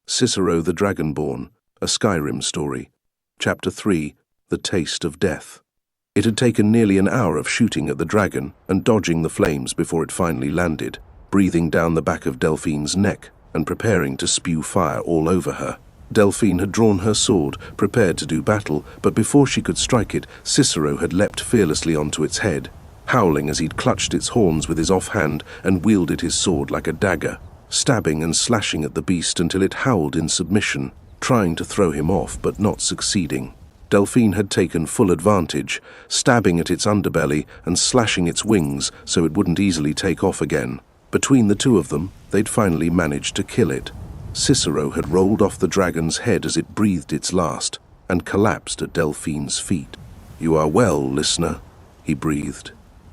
Cicero the Dragonborn, a Skyrim story. Chapter 3, The Taste of Death. It had taken nearly an hour of shooting at the dragon and dodging the flames before it finally landed, breathing down the back of Delphine's neck and preparing to spew fire all over her. Delphine had drawn her sword, prepared to do battle, but before she could strike it, Cicero had leapt fearlessly onto its head, howling as he'd clutched its horns with his offhand and wielded his sword like a dagger, stabbing and slashing at the beast until it howled in submission, trying to throw him off but not succeeding. Delphine had taken full advantage, stabbing at its underbelly and slashing its wings so it wouldn't easily take off again. Between the two of them, they'd finally managed to kill it. Cicero had rolled off the dragon's head as it breathed its last and collapsed at Delphine's feet. "You are well, listener," he breathed.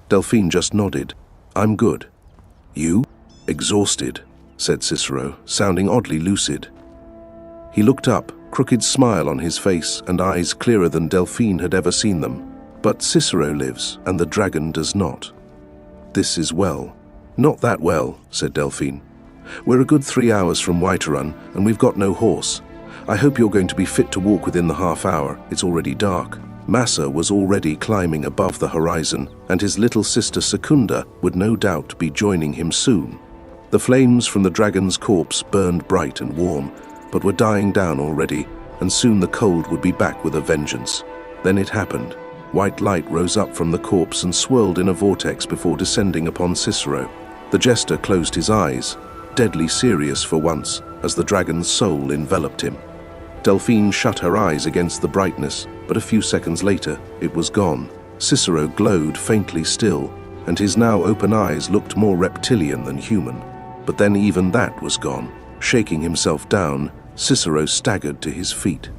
Delphine just nodded. "I'm good." "You?" "Exhausted," said Cicero, sounding oddly lucid. He looked up, crooked smile on his face and eyes clearer than Delphine had ever seen them. But Cicero lives, and the dragon does not. "This is well." "Not that well," said Delphine. "We're a good 3 hours from Whiterun, and we've got no horse. I hope you're going to be fit to walk within the half hour. It's already dark." Massa was already climbing above the horizon, and his little sister Secunda would no doubt be joining him soon. The flames from the dragon's corpse burned bright and warm, but were dying down already, and soon the cold would be back with a vengeance. Then it happened. White light rose up from the corpse and swirled in a vortex before descending upon Cicero. The jester closed his eyes, deadly serious for once, as the dragon's soul enveloped him. Delphine shut her eyes against the brightness, but a few seconds later, it was gone. Cicero glowed faintly still, and his now open eyes looked more reptilian than human. But then even that was gone. Shaking himself down, Cicero staggered to his feet.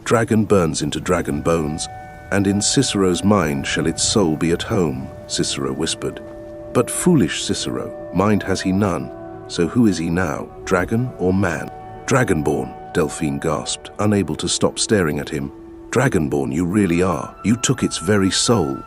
"Dragon burns into dragon bones, and in Cicero's mind shall its soul be at home," Cicero whispered. "But foolish Cicero, mind has he none, so who is he now, dragon or man?" "Dragonborn," Delphine gasped, unable to stop staring at him. "Dragonborn you really are. You took its very soul."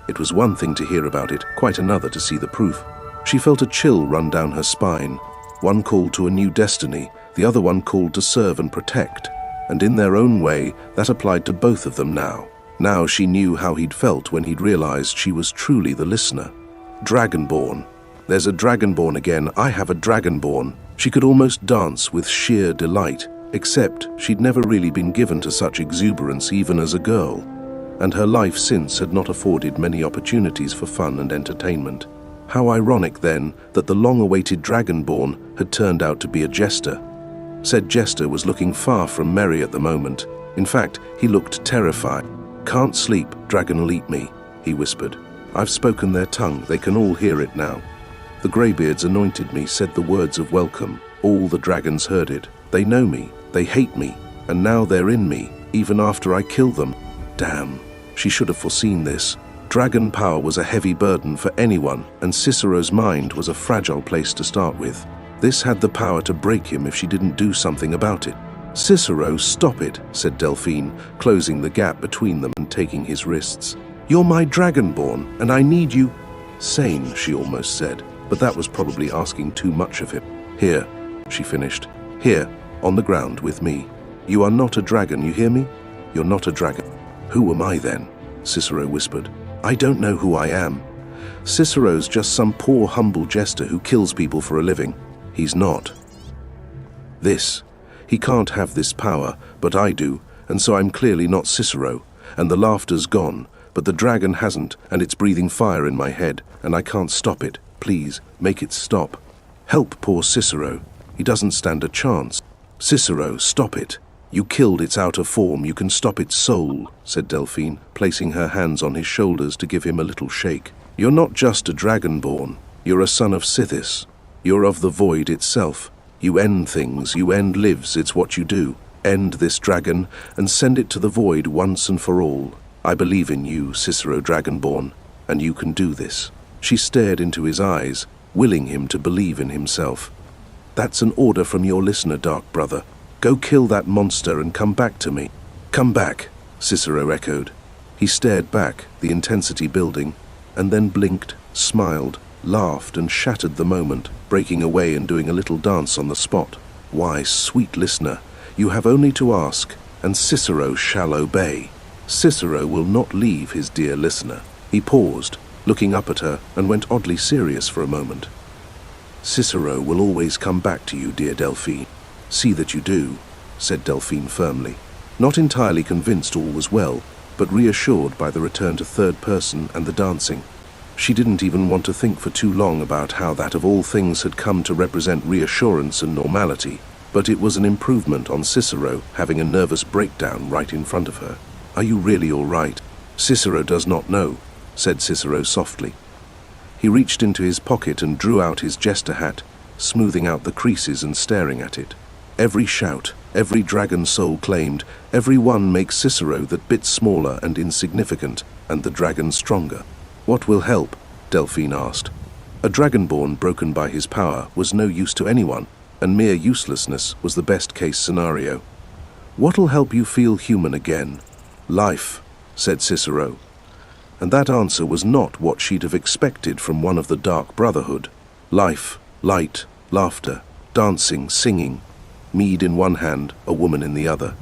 It was one thing to hear about it, quite another to see the proof. She felt a chill run down her spine. One called to a new destiny, the other one called to serve and protect. And in their own way, that applied to both of them now. Now she knew how he'd felt when he'd realized she was truly the listener. Dragonborn. There's a Dragonborn again. I have a Dragonborn. She could almost dance with sheer delight, except she'd never really been given to such exuberance even as a girl. And her life since had not afforded many opportunities for fun and entertainment. How ironic, then, that the long-awaited Dragonborn had turned out to be a jester. Said jester was looking far from merry at the moment. In fact, he looked terrified. "Can't sleep, dragon'll eat me," he whispered. "I've spoken their tongue, they can all hear it now. The greybeards anointed me, said the words of welcome. All the dragons heard it. They know me, they hate me, and now they're in me, even after I kill them. Damn, she should have foreseen this. Dragon power was a heavy burden for anyone, and Cicero's mind was a fragile place to start with. This had the power to break him if she didn't do something about it. "Cicero, stop it," said Delphine, closing the gap between them and taking his wrists. "You're my Dragonborn, and I need you." "Sane," she almost said, but that was probably asking too much of him. "Here," she finished. "Here, on the ground with me. You are not a dragon, you hear me? You're not a dragon." "Who am I then?" Cicero whispered. "I don't know who I am. Cicero's just some poor humble jester who kills people for a living. He's not. This. He can't have this power, but I do, and so I'm clearly not Cicero. And the laughter's gone, but the dragon hasn't, and it's breathing fire in my head, and I can't stop it. Please, make it stop. Help poor Cicero. He doesn't stand a chance." "Cicero, stop it. You killed its outer form, you can stop its soul," said Delphine, placing her hands on his shoulders to give him a little shake. "You're not just a Dragonborn. You're a son of Sithis. You're of the void itself. You end things, you end lives, it's what you do. End this dragon, and send it to the void once and for all. I believe in you, Cicero Dragonborn, and you can do this." She stared into his eyes, willing him to believe in himself. "That's an order from your listener, Dark Brother. Go kill that monster and come back to me." "Come back," Cicero echoed. He stared back, the intensity building, and then blinked, smiled, laughed and shattered the moment, breaking away and doing a little dance on the spot. Why, sweet listener, you have only to ask, and Cicero shall obey. Cicero will not leave his dear listener. He paused, looking up at her, and went oddly serious for a moment. Cicero will always come back to you, dear Delphine. See that you do, said Delphine firmly. Not entirely convinced all was well, but reassured by the return to third person and the dancing. She didn't even want to think for too long about how that of all things had come to represent reassurance and normality, but it was an improvement on Cicero having a nervous breakdown right in front of her. Are you really all right? Cicero does not know, said Cicero softly. He reached into his pocket and drew out his jester hat, smoothing out the creases and staring at it. Every shout, every dragon soul claimed, every one makes Cicero that bit smaller and insignificant, and the dragon stronger. What will help? Delphine asked. A dragonborn broken by his power was no use to anyone, and mere uselessness was the best-case scenario. What'll help you feel human again? Life, said Cicero. And that answer was not what she'd have expected from one of the Dark Brotherhood. Life, light, laughter, dancing, singing. Mead in one hand, a woman in the other.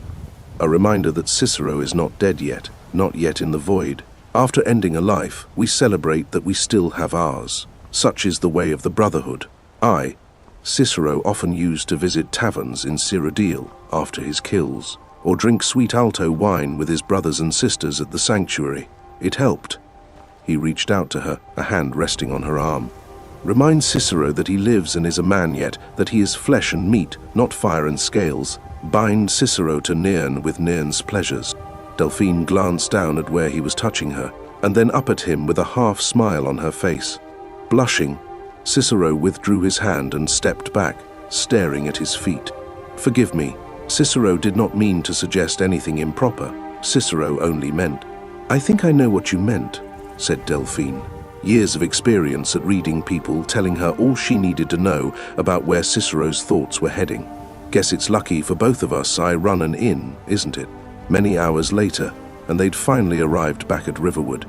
A reminder that Cicero is not dead yet, not yet in the void. After ending a life, we celebrate that we still have ours. Such is the way of the Brotherhood. Cicero often used to visit taverns in Cyrodiil after his kills, or drink sweet alto wine with his brothers and sisters at the sanctuary. It helped. He reached out to her, a hand resting on her arm. Remind Cicero that he lives and is a man yet, that he is flesh and meat, not fire and scales. Bind Cicero to Nirn with Nirn's pleasures. Delphine glanced down at where he was touching her, and then up at him with a half smile on her face. Blushing, Cicero withdrew his hand and stepped back, staring at his feet. Forgive me, Cicero did not mean to suggest anything improper. Cicero only meant. I think I know what you meant, said Delphine. Years of experience at reading people telling her all she needed to know about where Cicero's thoughts were heading. Guess it's lucky for both of us I run an inn, isn't it? Many hours later, and they'd finally arrived back at Riverwood.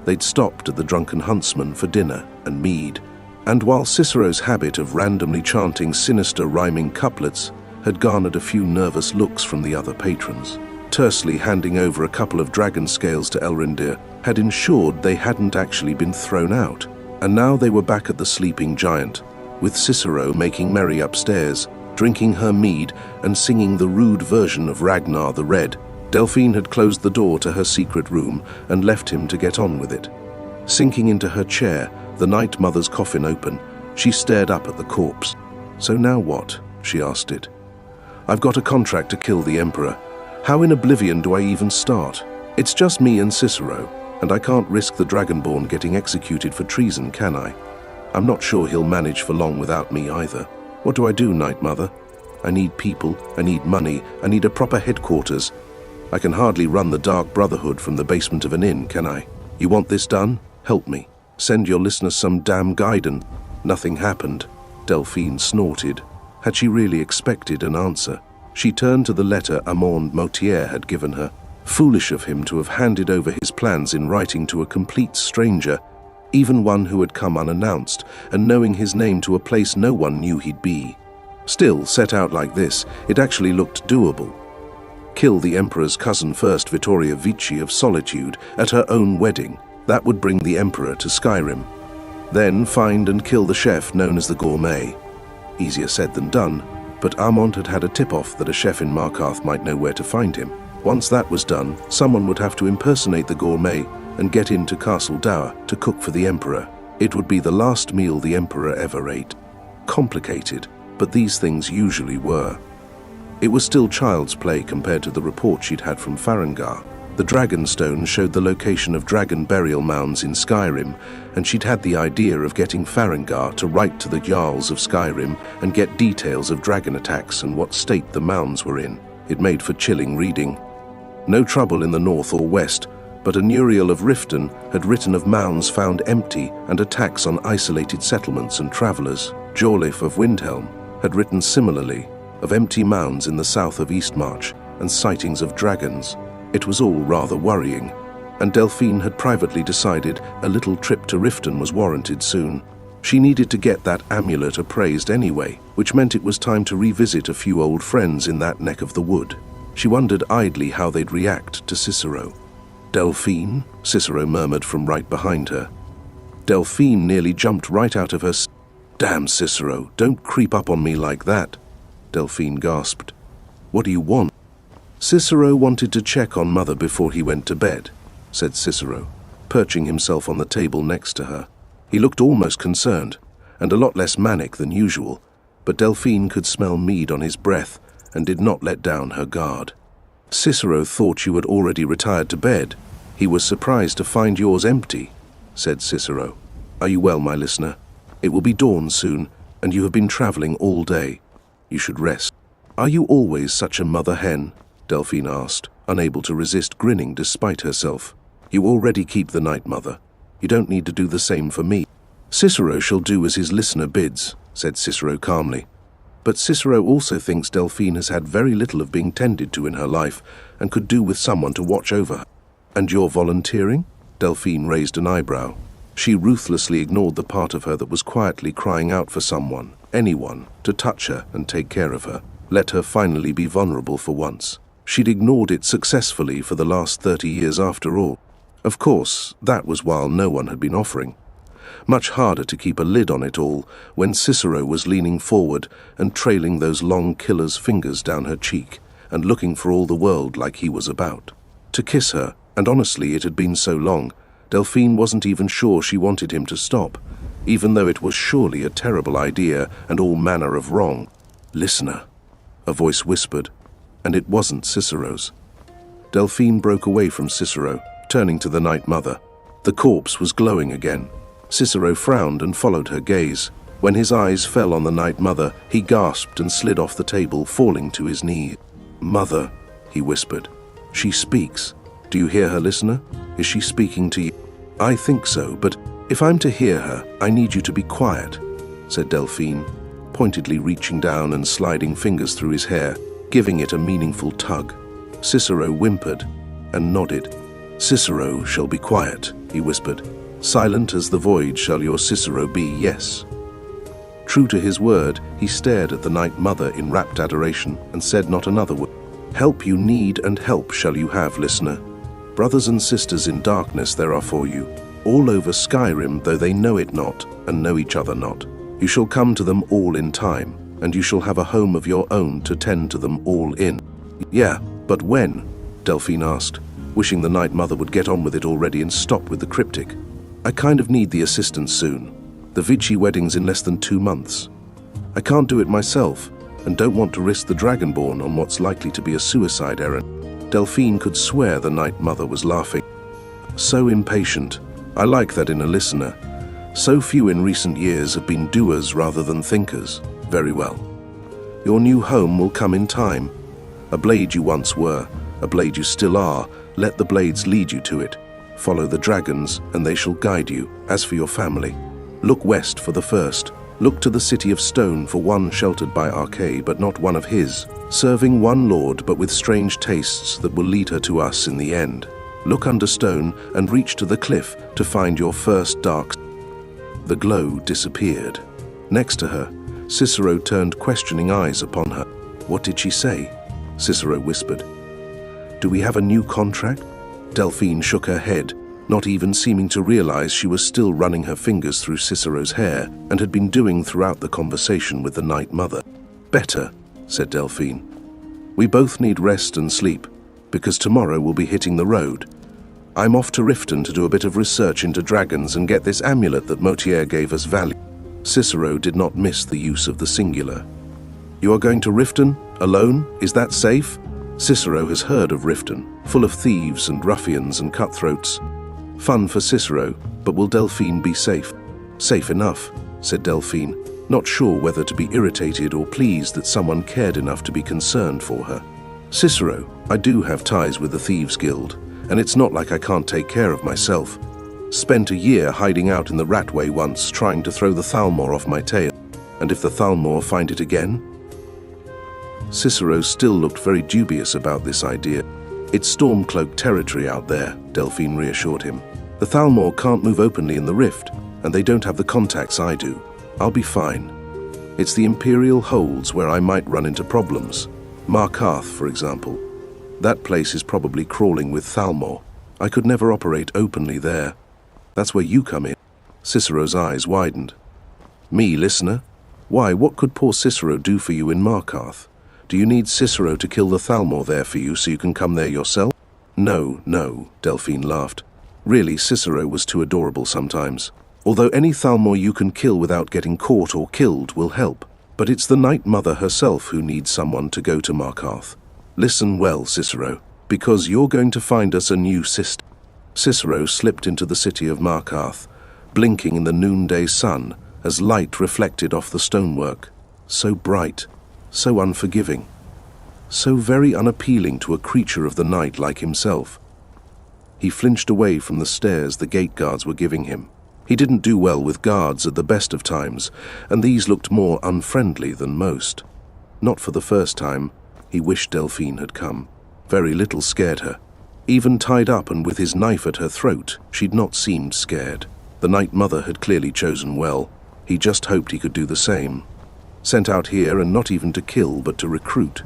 They'd stopped at the Drunken Huntsman for dinner and mead, and while Cicero's habit of randomly chanting sinister rhyming couplets had garnered a few nervous looks from the other patrons, tersely handing over a couple of dragon scales to Elrindir had ensured they hadn't actually been thrown out, and now they were back at the Sleeping Giant, with Cicero making merry upstairs, drinking her mead and singing the rude version of Ragnar the Red. Delphine had closed the door to her secret room and left him to get on with it. Sinking into her chair, the Night Mother's coffin open, she stared up at the corpse. So now what? She asked it. I've got a contract to kill the Emperor. How in oblivion do I even start? It's just me and Cicero, and I can't risk the Dragonborn getting executed for treason, can I? I'm not sure he'll manage for long without me either. What do I do, Night Mother? I need people, I need money, I need a proper headquarters. I can hardly run the Dark Brotherhood from the basement of an inn, can I? You want this done? Help me. Send your listeners some damn guidance. Nothing happened. Delphine snorted. Had she really expected an answer? She turned to the letter Armand Motier had given her. Foolish of him to have handed over his plans in writing to a complete stranger, even one who had come unannounced, and knowing his name to a place no one knew he'd be. Still, set out like this, it actually looked doable. Kill the Emperor's cousin first, Vittoria Vici of Solitude, at her own wedding. That would bring the Emperor to Skyrim. Then find and kill the chef known as the Gourmet. Easier said than done, but Armand had had a tip-off that a chef in Markarth might know where to find him. Once that was done, someone would have to impersonate the Gourmet and get into Castle Dour to cook for the Emperor. It would be the last meal the Emperor ever ate. Complicated, but these things usually were. It was still child's play compared to the report she'd had from Farengar. The Dragonstone showed the location of dragon burial mounds in Skyrim, and she'd had the idea of getting Farengar to write to the Jarls of Skyrim and get details of dragon attacks and what state the mounds were in. It made for chilling reading. No trouble in the north or west, but a Nuriel of Riften had written of mounds found empty and attacks on isolated settlements and travellers. Jorlif of Windhelm had written similarly of empty mounds in the south of Eastmarch and sightings of dragons. It was all rather worrying, and Delphine had privately decided a little trip to Riften was warranted soon. She needed to get that amulet appraised anyway, which meant it was time to revisit a few old friends in that neck of the wood. She wondered idly how they'd react to Cicero. "Delphine?" Cicero murmured from right behind her. Delphine nearly jumped right out of her seat. "Damn, Cicero, don't creep up on me like that," Delphine gasped. "What do you want?" "Cicero wanted to check on Mother before he went to bed," said Cicero, perching himself on the table next to her. He looked almost concerned, and a lot less manic than usual, but Delphine could smell mead on his breath and did not let down her guard. "Cicero thought you had already retired to bed. He was surprised to find yours empty," said Cicero. "Are you well, my listener? It will be dawn soon, and you have been traveling all day. You should rest." "Are you always such a mother hen?" Delphine asked, unable to resist grinning despite herself. "You already keep the night, Mother. You don't need to do the same for me." "Cicero shall do as his listener bids," said Cicero calmly. But Cicero also thinks Delphine has had very little of being tended to in her life and could do with someone to watch over her. "And you're volunteering?" Delphine raised an eyebrow. She ruthlessly ignored the part of her that was quietly crying out for someone, anyone, to touch her and take care of her. Let her finally be vulnerable for once. She'd ignored it successfully for the last 30 years after all. Of course, that was while no one had been offering. Much harder to keep a lid on it all when Cicero was leaning forward and trailing those long killer's fingers down her cheek and looking for all the world like he was about to kiss her, and honestly it had been so long, Delphine wasn't even sure she wanted him to stop, even though it was surely a terrible idea and all manner of wrong. "Listener," a voice whispered, and it wasn't Cicero's. Delphine broke away from Cicero, turning to the Night Mother. The corpse was glowing again. Cicero frowned and followed her gaze. When his eyes fell on the Night Mother, he gasped and slid off the table, falling to his knees. "Mother," he whispered. "She speaks. Do you hear her, listener? Is she speaking to you?" "I think so, but if I'm to hear her, I need you to be quiet," said Delphine, pointedly reaching down and sliding fingers through his hair, giving it a meaningful tug. Cicero whimpered and nodded. "Cicero shall be quiet," he whispered. "Silent as the void shall your Cicero be, yes." True to his word, he stared at the Night Mother in rapt adoration and said not another word. "Help you need and help shall you have, listener. Brothers and sisters in darkness there are for you, all over Skyrim, though they know it not and know each other not. You shall come to them all in time, and you shall have a home of your own to tend to them all in." "Yeah, but when?" Delphine asked, wishing the Night Mother would get on with it already and stop with the cryptic. "I kind of need the assistance soon. The Vici wedding's in less than 2 months. I can't do it myself, and don't want to risk the Dragonborn on what's likely to be a suicide errand." Delphine could swear the Night Mother was laughing. "So impatient. I like that in a listener. So few in recent years have been doers rather than thinkers. Very well. Your new home will come in time. A blade you once were, a blade you still are, let the blades lead you to it. Follow the dragons, and they shall guide you. As for your family, look west for the first. Look to the city of stone for one sheltered by Arcade, but not one of his, serving one lord but with strange tastes that will lead her to us in the end. Look under stone and reach to the cliff to find your first dark." The glow disappeared. Next to her, Cicero turned questioning eyes upon her. "What did she say?" Cicero whispered. "Do we have a new contract?" Delphine shook her head, not even seeming to realize she was still running her fingers through Cicero's hair and had been doing throughout the conversation with the Night Mother. "Better," said Delphine. "We both need rest and sleep, because tomorrow we'll be hitting the road. I'm off to Riften to do a bit of research into dragons and get this amulet that Motier gave us value." Cicero did not miss the use of the singular. "You are going to Riften? Alone? Is that safe?" Cicero has heard of Riften, full of thieves and ruffians and cutthroats. Fun for Cicero, but will Delphine be safe? "Safe enough," said Delphine, not sure whether to be irritated or pleased that someone cared enough to be concerned for her. "Cicero, I do have ties with the Thieves' Guild, and it's not like I can't take care of myself. Spent a year hiding out in the Ratway once, trying to throw the Thalmor off my tail. And if the Thalmor find it again?" Cicero still looked very dubious about this idea. "It's Stormcloak territory out there," Delphine reassured him. "The Thalmor can't move openly in the rift, and they don't have the contacts I do. I'll be fine." It's the Imperial holds where I might run into problems. Markarth, for example. That place is probably crawling with Thalmor. I could never operate openly there. That's where you come in." Cicero's eyes widened. "Me, listener? Why, what could poor Cicero do for you in Markarth? Do you need Cicero to kill the Thalmor there for you so you can come there yourself?" "No, no," Delphine laughed. "Really, Cicero was too adorable sometimes. Although any Thalmor you can kill without getting caught or killed will help. But it's the Night Mother herself who needs someone to go to Markarth. Listen well, Cicero, because you're going to find us a new sister." Cicero slipped into the city of Markarth, blinking in the noonday sun as light reflected off the stonework. So bright, so unforgiving, so very unappealing to a creature of the night like himself. He flinched away from the stares the gate guards were giving him. He didn't do well with guards at the best of times, and these looked more unfriendly than most. Not for the first time, he wished Delphine had come. Very little scared her. Even tied up and with his knife at her throat, she'd not seemed scared. The Night Mother had clearly chosen well. He just hoped he could do the same. Sent out here, and not even to kill, but to recruit.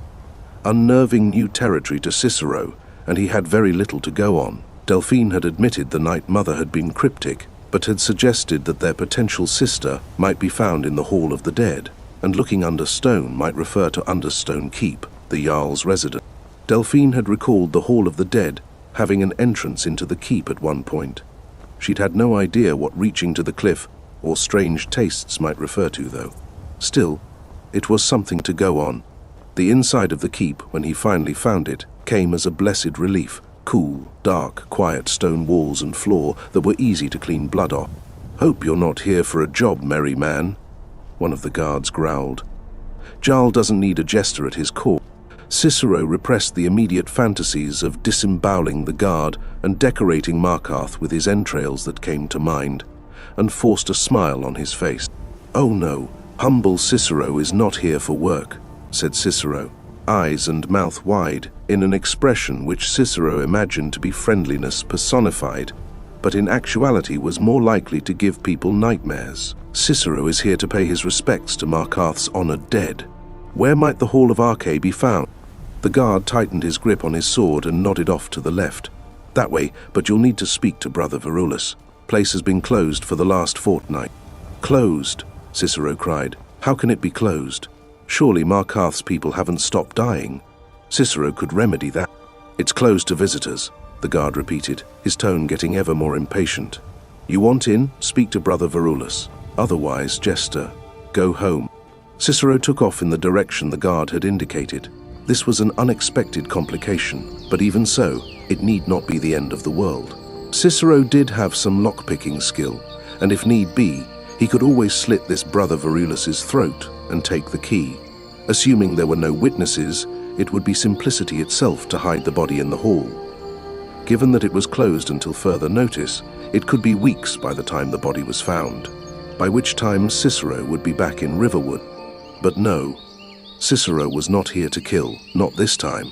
Unnerving new territory to Cicero, and he had very little to go on. Delphine had admitted the Night Mother had been cryptic, but had suggested that their potential sister might be found in the Hall of the Dead, and looking under stone might refer to Understone Keep, the Jarl's residence. Delphine had recalled the Hall of the Dead having an entrance into the keep at one point. She'd had no idea what reaching to the cliff or strange tastes might refer to, though. Still, it was something to go on. The inside of the keep, when he finally found it, came as a blessed relief. Cool, dark, quiet stone walls and floor that were easy to clean blood off. "Hope you're not here for a job, merry man," one of the guards growled. Jarl doesn't need a jester at his court. Cicero repressed the immediate fantasies of disemboweling the guard and decorating Markarth with his entrails that came to mind, and forced a smile on his face. "Oh no, humble Cicero is not here for work," said Cicero, eyes and mouth wide, in an expression which Cicero imagined to be friendliness personified, but in actuality was more likely to give people nightmares. "Cicero is here to pay his respects to Markarth's honored dead. Where might the Hall of Arche be found?" The guard tightened his grip on his sword and nodded off to the left. "That way, but you'll need to speak to Brother Verulus. Place has been closed for the last fortnight." "Closed?" Cicero cried. "How can it be closed? Surely Markarth's people haven't stopped dying." Cicero could remedy that. "It's closed to visitors," the guard repeated, his tone getting ever more impatient. "You want in? Speak to Brother Verulus. Otherwise, jester, go home." Cicero took off in the direction the guard had indicated. This was an unexpected complication, but even so, it need not be the end of the world. Cicero did have some lockpicking skill, and if need be, he could always slit this Brother Verulus's throat and take the key. Assuming there were no witnesses, it would be simplicity itself to hide the body in the hall. Given that it was closed until further notice, it could be weeks by the time the body was found, by which time Cicero would be back in Riverwood. But no, Cicero was not here to kill, not this time,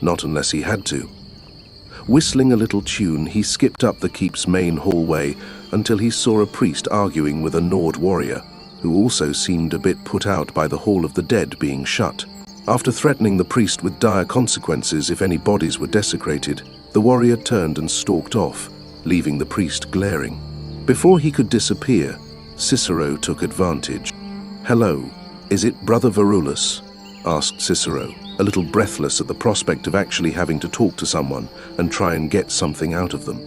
not unless he had to. Whistling a little tune, he skipped up the keep's main hallway until he saw a priest arguing with a Nord warrior, who also seemed a bit put out by the Hall of the Dead being shut. After threatening the priest with dire consequences if any bodies were desecrated, the warrior turned and stalked off, leaving the priest glaring. Before he could disappear, Cicero took advantage. "Hello, is it Brother Verulus?" asked Cicero, a little breathless at the prospect of actually having to talk to someone and try and get something out of them.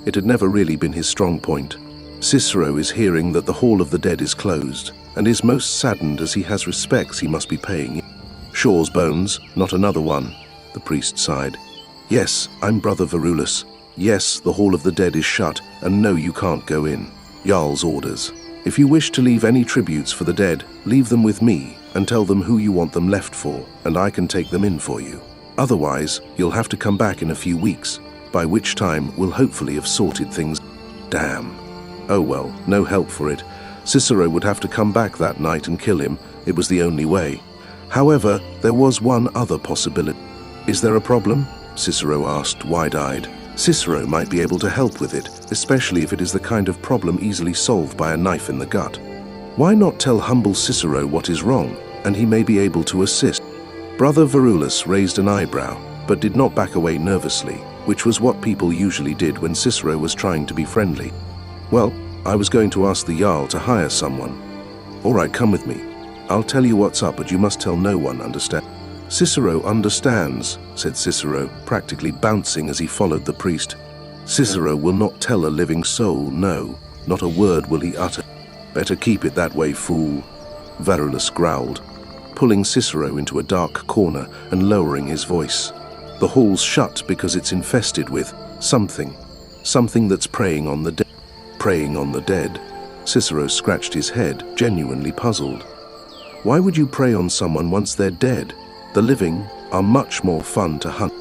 It had never really been his strong point. Cicero is hearing that the Hall of the Dead is closed, and is most saddened as he has respects he must be paying. "Shaw's bones, not another one," the priest sighed. "Yes, I'm Brother Verulus. Yes, the Hall of the Dead is shut, and no, you can't go in. Jarl's orders. If you wish to leave any tributes for the dead, leave them with me, and tell them who you want them left for, and I can take them in for you. Otherwise, you'll have to come back in a few weeks, by which time we'll hopefully have sorted things." Damn. Oh well, no help for it. Cicero would have to come back that night and kill him. It was the only way. However, there was one other possibility. "Is there a problem?" Cicero asked, wide-eyed. Cicero might be able to help with it, especially if it is the kind of problem easily solved by a knife in the gut. Why not tell humble Cicero what is wrong, and he may be able to assist? Brother Verulus raised an eyebrow, but did not back away nervously, which was what people usually did when Cicero was trying to be friendly. Well, I was going to ask the Jarl to hire someone. All right, come with me. I'll tell you what's up, but you must tell no one, understand? Cicero understands, said Cicero, practically bouncing as he followed the priest. Cicero will not tell a living soul, no, not a word will he utter. Better keep it that way, fool, Verulus growled, pulling Cicero into a dark corner and lowering his voice. The hall's shut because it's infested with something that's preying on the dead. Preying on the dead. Cicero scratched his head, genuinely puzzled. Why would you prey on someone once they're dead? The living are much more fun to hunt.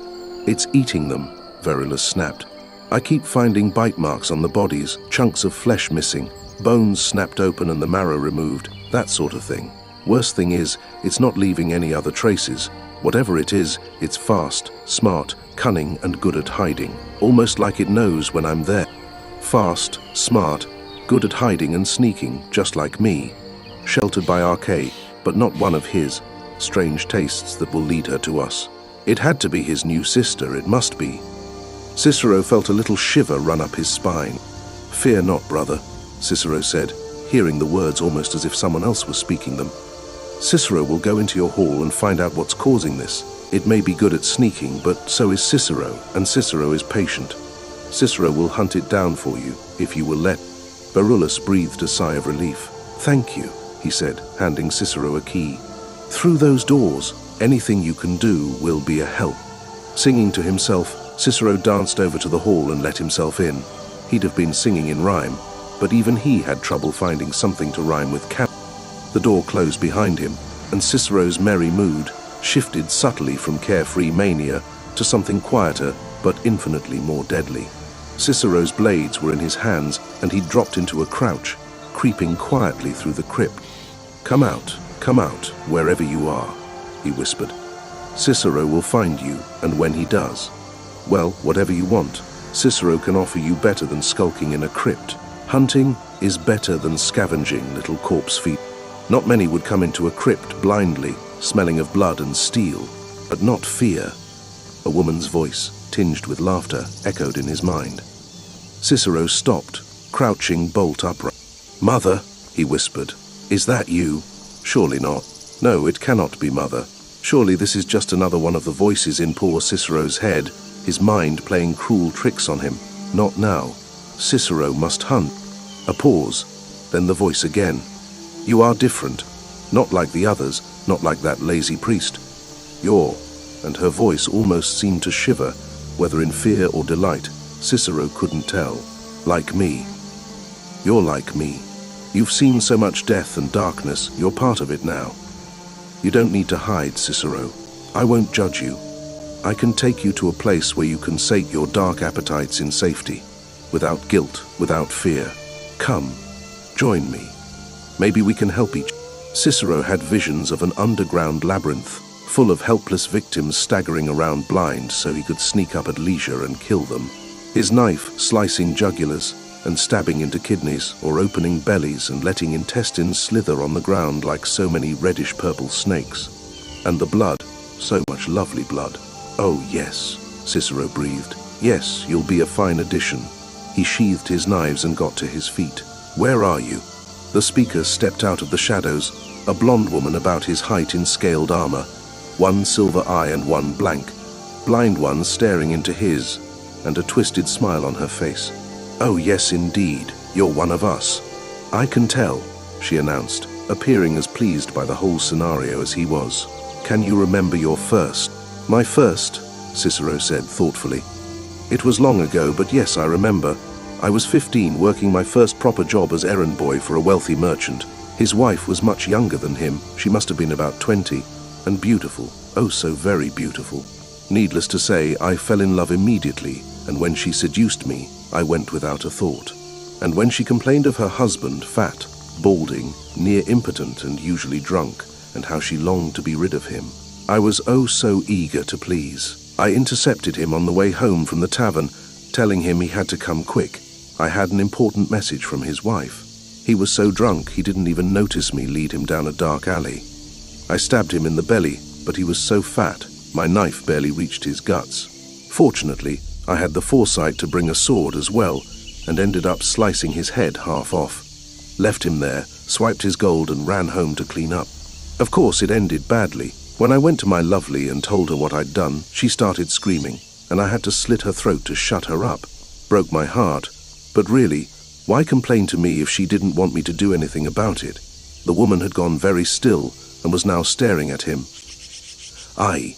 It's eating them, Verulus snapped. I keep finding bite marks on the bodies, chunks of flesh missing, bones snapped open and the marrow removed, that sort of thing. Worst thing is, it's not leaving any other traces. Whatever it is, it's fast, smart, cunning, and good at hiding. Almost like it knows when I'm there. Fast, smart, good at hiding and sneaking, just like me. Sheltered by Arcade, but not one of his strange tastes that will lead her to us. It had to be his new sister, it must be. Cicero felt a little shiver run up his spine. Fear not, brother, Cicero said, hearing the words almost as if someone else was speaking them. Cicero will go into your hall and find out what's causing this. It may be good at sneaking, but so is Cicero, and Cicero is patient. Cicero will hunt it down for you, if you will let. Verulus breathed a sigh of relief. Thank you, he said, handing Cicero a key. Through those doors, anything you can do will be a help. Singing to himself, Cicero danced over to the hall and let himself in. He'd have been singing in rhyme, but even he had trouble finding something to rhyme with camp. The door closed behind him, and Cicero's merry mood shifted subtly from carefree mania to something quieter but infinitely more deadly. Cicero's blades were in his hands, and he dropped into a crouch, creeping quietly through the crypt. Come out, wherever you are, he whispered. Cicero will find you, and when he does, well, whatever you want, Cicero can offer you better than skulking in a crypt. Hunting is better than scavenging, little corpse feet. Not many would come into a crypt blindly, smelling of blood and steel, but not fear. A woman's voice, tinged with laughter, echoed in his mind. Cicero stopped, crouching bolt upright. Mother, he whispered, is that you? Surely not. No, it cannot be Mother. Surely this is just another one of the voices in poor Cicero's head, his mind playing cruel tricks on him. Not now. Cicero must hunt. A pause, then the voice again. You are different. Not like the others, not like that lazy priest. You're, and her voice almost seemed to shiver, whether in fear or delight, Cicero couldn't tell. Like me. You're like me. You've seen so much death and darkness, you're part of it now. You don't need to hide, Cicero. I won't judge you. I can take you to a place where you can sate your dark appetites in safety, without guilt, without fear. Come, join me. Maybe we can help each. Cicero had visions of an underground labyrinth, full of helpless victims staggering around blind so he could sneak up at leisure and kill them. His knife slicing jugulars and stabbing into kidneys or opening bellies and letting intestines slither on the ground like so many reddish-purple snakes. And the blood, so much lovely blood. Oh yes, Cicero breathed. Yes, you'll be a fine addition. He sheathed his knives and got to his feet. Where are you? The speaker stepped out of the shadows, a blonde woman about his height in scaled armor, one silver eye and one blank, blind one staring into his, and a twisted smile on her face. Oh yes, indeed, you're one of us. I can tell, she announced, appearing as pleased by the whole scenario as he was. Can you remember your first? My first, Cicero said thoughtfully. It was long ago, but yes, I remember. I was 15, working my first proper job as errand boy for a wealthy merchant. His wife was much younger than him, she must have been about 20, and beautiful, oh so very beautiful. Needless to say, I fell in love immediately, and when she seduced me, I went without a thought. And when she complained of her husband, fat, balding, near impotent and usually drunk, and how she longed to be rid of him, I was oh so eager to please. I intercepted him on the way home from the tavern, telling him he had to come quick. I had an important message from his wife. He was so drunk he didn't even notice me lead him down a dark alley. I stabbed him in the belly, but he was so fat, my knife barely reached his guts. Fortunately, I had the foresight to bring a sword as well, and ended up slicing his head half off. Left him there, swiped his gold and ran home to clean up. Of course, it ended badly. When I went to my lovely and told her what I'd done, she started screaming, and I had to slit her throat to shut her up. Broke my heart. But really, why complain to me if she didn't want me to do anything about it? The woman had gone very still and was now staring at him. I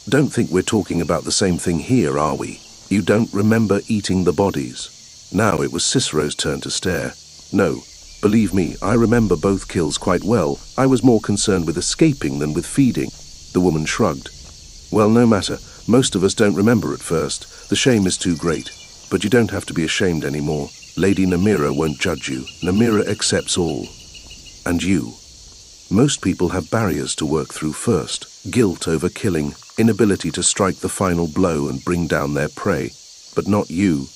don't think we're talking about the same thing here, are we? You don't remember eating the bodies? Now it was Cicero's turn to stare. No, believe me, I remember both kills quite well. I was more concerned with escaping than with feeding. The woman shrugged. Well, no matter. Most of us don't remember at first. The shame is too great. But you don't have to be ashamed anymore. Lady Nemira won't judge you. Nemira accepts all. And you. Most people have barriers to work through first. Guilt over killing, inability to strike the final blow and bring down their prey. But not you.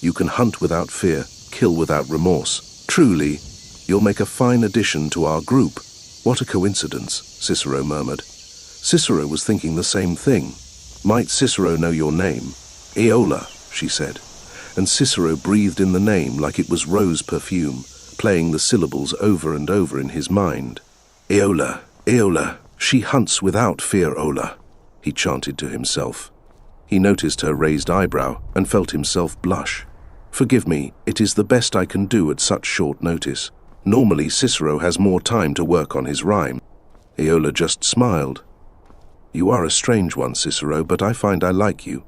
You can hunt without fear, kill without remorse. Truly, you'll make a fine addition to our group. What a coincidence, Cicero murmured. Cicero was thinking the same thing. Might Cicero know your name? Iola, she said. And Cicero breathed in the name like it was rose perfume, playing the syllables over and over in his mind. Iola, Iola, she hunts without fear, Ola, he chanted to himself. He noticed her raised eyebrow and felt himself blush. Forgive me, it is the best I can do at such short notice. Normally Cicero has more time to work on his rhyme. Iola just smiled. You are a strange one, Cicero, but I find I like you.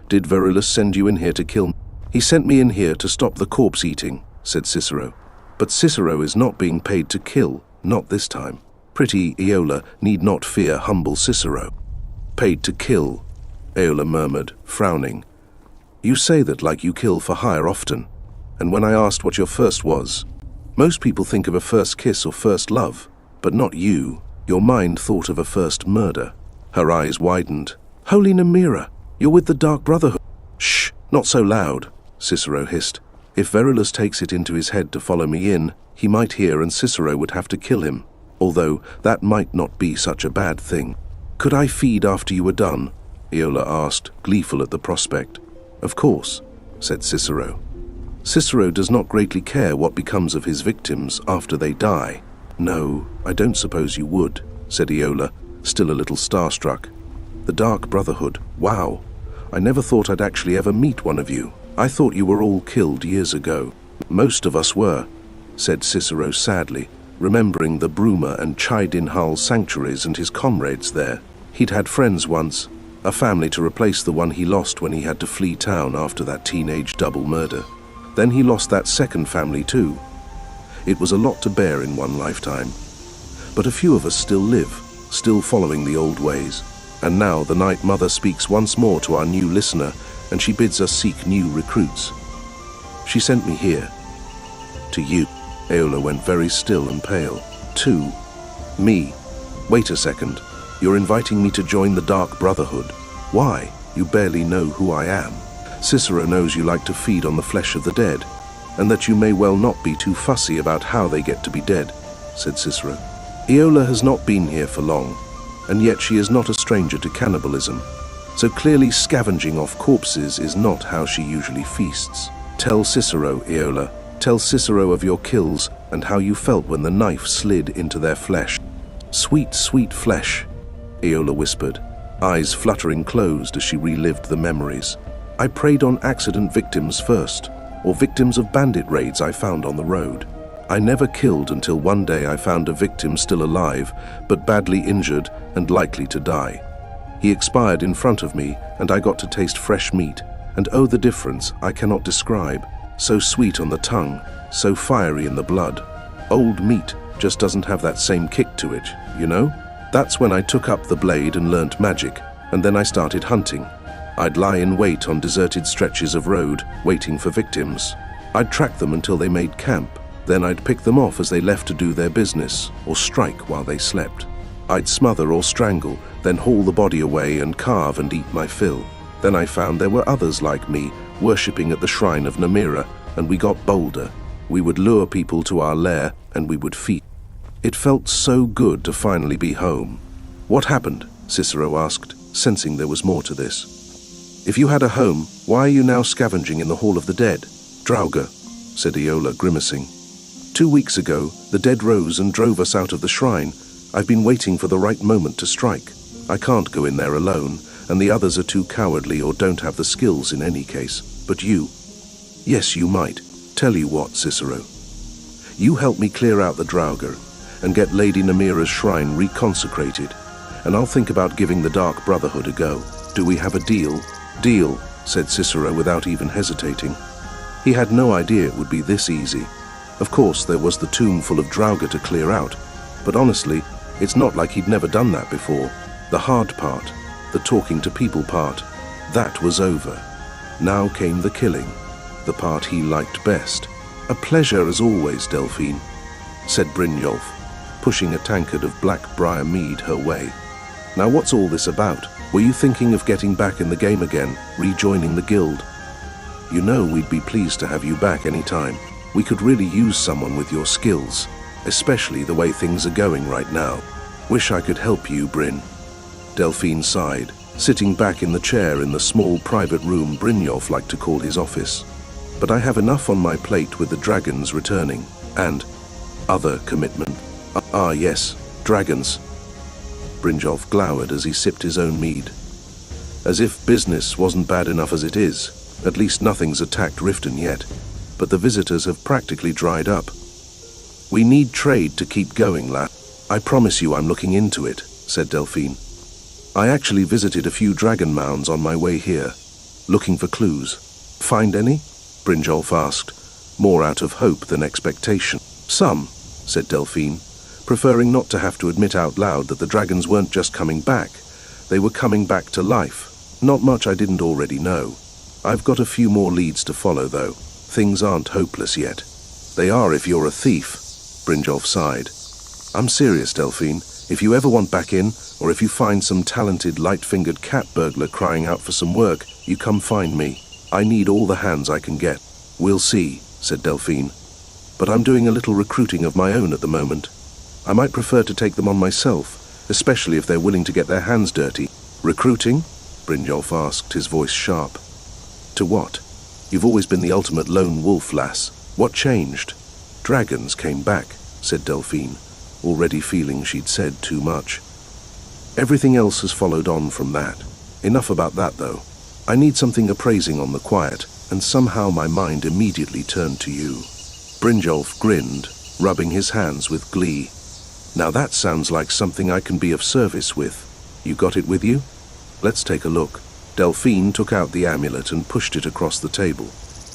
Did Verulus send you in here to kill me? He sent me in here to stop the corpse eating, said Cicero. But Cicero is not being paid to kill, not this time. Pretty Iola need not fear humble Cicero. Paid to kill, Iola murmured, frowning. You say that like you kill for hire often. And when I asked what your first was, most people think of a first kiss or first love, but not you. Your mind thought of a first murder. Her eyes widened. Holy Nemira, you're with the Dark Brotherhood. Shh, not so loud, Cicero hissed. If Verulus takes it into his head to follow me in, he might hear and Cicero would have to kill him, although that might not be such a bad thing. Could I feed after you were done? Iola asked, gleeful at the prospect. Of course, said Cicero. Cicero does not greatly care what becomes of his victims after they die. No, I don't suppose you would, said Iola, still a little starstruck. The Dark Brotherhood, wow. I never thought I'd actually ever meet one of you. I thought you were all killed years ago. Most of us were, said Cicero sadly, remembering the Bruma and Chidin-Hull sanctuaries and his comrades there. He'd had friends once, a family to replace the one he lost when he had to flee town after that teenage double murder. Then he lost that second family too. It was a lot to bear in one lifetime. But a few of us still live, still following the old ways. And now the Night Mother speaks once more to our new listener, and she bids us seek new recruits. She sent me here. To you. Iola went very still and pale. To me. Wait a second. You're inviting me to join the Dark Brotherhood. Why? You barely know who I am. Cicero knows you like to feed on the flesh of the dead, and that you may well not be too fussy about how they get to be dead, said Cicero. Iola has not been here for long, and yet she is not a stranger to cannibalism. So clearly scavenging off corpses is not how she usually feasts. Tell Cicero, Iola, tell Cicero of your kills and how you felt when the knife slid into their flesh. Sweet, sweet flesh, Iola whispered, eyes fluttering closed as she relived the memories. I preyed on accident victims first, or victims of bandit raids I found on the road. I never killed until one day I found a victim still alive, but badly injured and likely to die. He expired in front of me, and I got to taste fresh meat, and oh, the difference I cannot describe. So sweet on the tongue, so fiery in the blood. Old meat just doesn't have that same kick to it, you know? That's when I took up the blade and learnt magic, and then I started hunting. I'd lie in wait on deserted stretches of road, waiting for victims. I'd track them until they made camp. Then I'd pick them off as they left to do their business, or strike while they slept. I'd smother or strangle, then haul the body away and carve and eat my fill. Then I found there were others like me, worshipping at the shrine of Nemira, and we got bolder. We would lure people to our lair and we would feast. It felt so good to finally be home. What happened? Cicero asked, sensing there was more to this. If you had a home, why are you now scavenging in the Hall of the Dead? Draugr, said Iola, grimacing. 2 weeks ago, the dead rose and drove us out of the shrine. I've been waiting for the right moment to strike. I can't go in there alone, and the others are too cowardly or don't have the skills in any case. But you? Yes, you might. Tell you what, Cicero. You help me clear out the Draugr and get Lady Namira's shrine reconsecrated, and I'll think about giving the Dark Brotherhood a go. Do we have a deal? Deal, said Cicero without even hesitating. He had no idea it would be this easy. Of course, there was the tomb full of Draugr to clear out, but honestly, it's not like he'd never done that before. The hard part, the talking to people part, that was over. Now came the killing, the part he liked best. A pleasure as always, Delphine, said Brynjolf, pushing a tankard of black briar mead her way. Now what's all this about? Were you thinking of getting back in the game again, rejoining the guild? You know we'd be pleased to have you back any time. We could really use someone with your skills, especially the way things are going right now. Wish I could help you, Bryn. Delphine sighed, sitting back in the chair in the small private room Brynjolf liked to call his office. But I have enough on my plate with the dragons returning, and other commitment. Ah yes, dragons. Brynjolf glowered as he sipped his own mead. As if business wasn't bad enough as it is. At least nothing's attacked Riften yet, but the visitors have practically dried up. We need trade to keep going, lad. I promise you I'm looking into it, said Delphine. I actually visited a few dragon mounds on my way here, looking for clues. Find any? Brynjolf asked, more out of hope than expectation. Some, said Delphine, preferring not to have to admit out loud that the dragons weren't just coming back, they were coming back to life. Not much I didn't already know. I've got a few more leads to follow, though. Things aren't hopeless yet. They are if you're a thief, Brynjolf sighed. I'm serious, Delphine. If you ever want back in, or if you find some talented, light-fingered cat burglar crying out for some work, you come find me. I need all the hands I can get. We'll see, said Delphine. But I'm doing a little recruiting of my own at the moment. I might prefer to take them on myself, especially if they're willing to get their hands dirty. Recruiting? Brynjolf asked, his voice sharp. To what? You've always been the ultimate lone wolf, lass. What changed? Dragons came back, said Delphine, already feeling she'd said too much. Everything else has followed on from that. Enough about that, though. I need something appraising on the quiet, and somehow my mind immediately turned to you. Brynjolf grinned, rubbing his hands with glee. Now that sounds like something I can be of service with. You got it with you? Let's take a look. Delphine took out the amulet and pushed it across the table.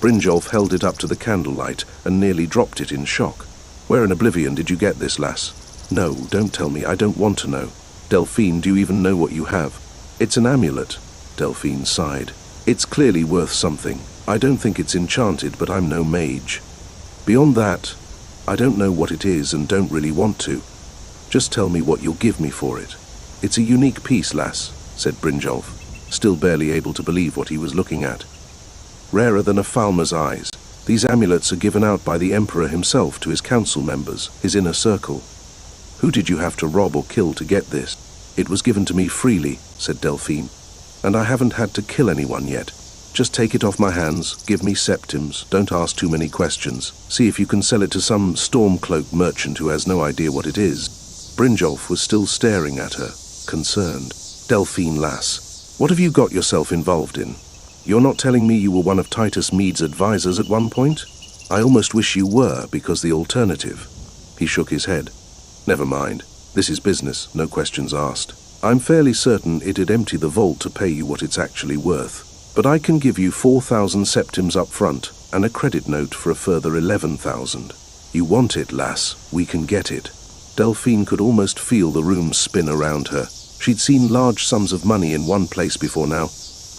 Brynjolf held it up to the candlelight and nearly dropped it in shock. Where in oblivion did you get this, lass? No, don't tell me, I don't want to know. Delphine, do you even know what you have? It's an amulet, Delphine sighed. It's clearly worth something. I don't think it's enchanted, but I'm no mage. Beyond that, I don't know what it is and don't really want to. Just tell me what you'll give me for it. It's a unique piece, lass, said Brynjolf, still barely able to believe what he was looking at. Rarer than a Falmer's eyes, these amulets are given out by the Emperor himself to his council members, his inner circle. Who did you have to rob or kill to get this? It was given to me freely, said Delphine, and I haven't had to kill anyone yet. Just take it off my hands, give me septims, don't ask too many questions. See if you can sell it to some Stormcloak merchant who has no idea what it is. Brynjolf was still staring at her, concerned. Delphine, lass, what have you got yourself involved in? You're not telling me you were one of Titus Meade's advisors at one point? I almost wish you were, because the alternative... He shook his head. Never mind. This is business, no questions asked. I'm fairly certain it'd empty the vault to pay you what it's actually worth. But I can give you 4,000 septims up front, and a credit note for a further 11,000. You want it, lass. We can get it. Delphine could almost feel the room spin around her. She'd seen large sums of money in one place before now.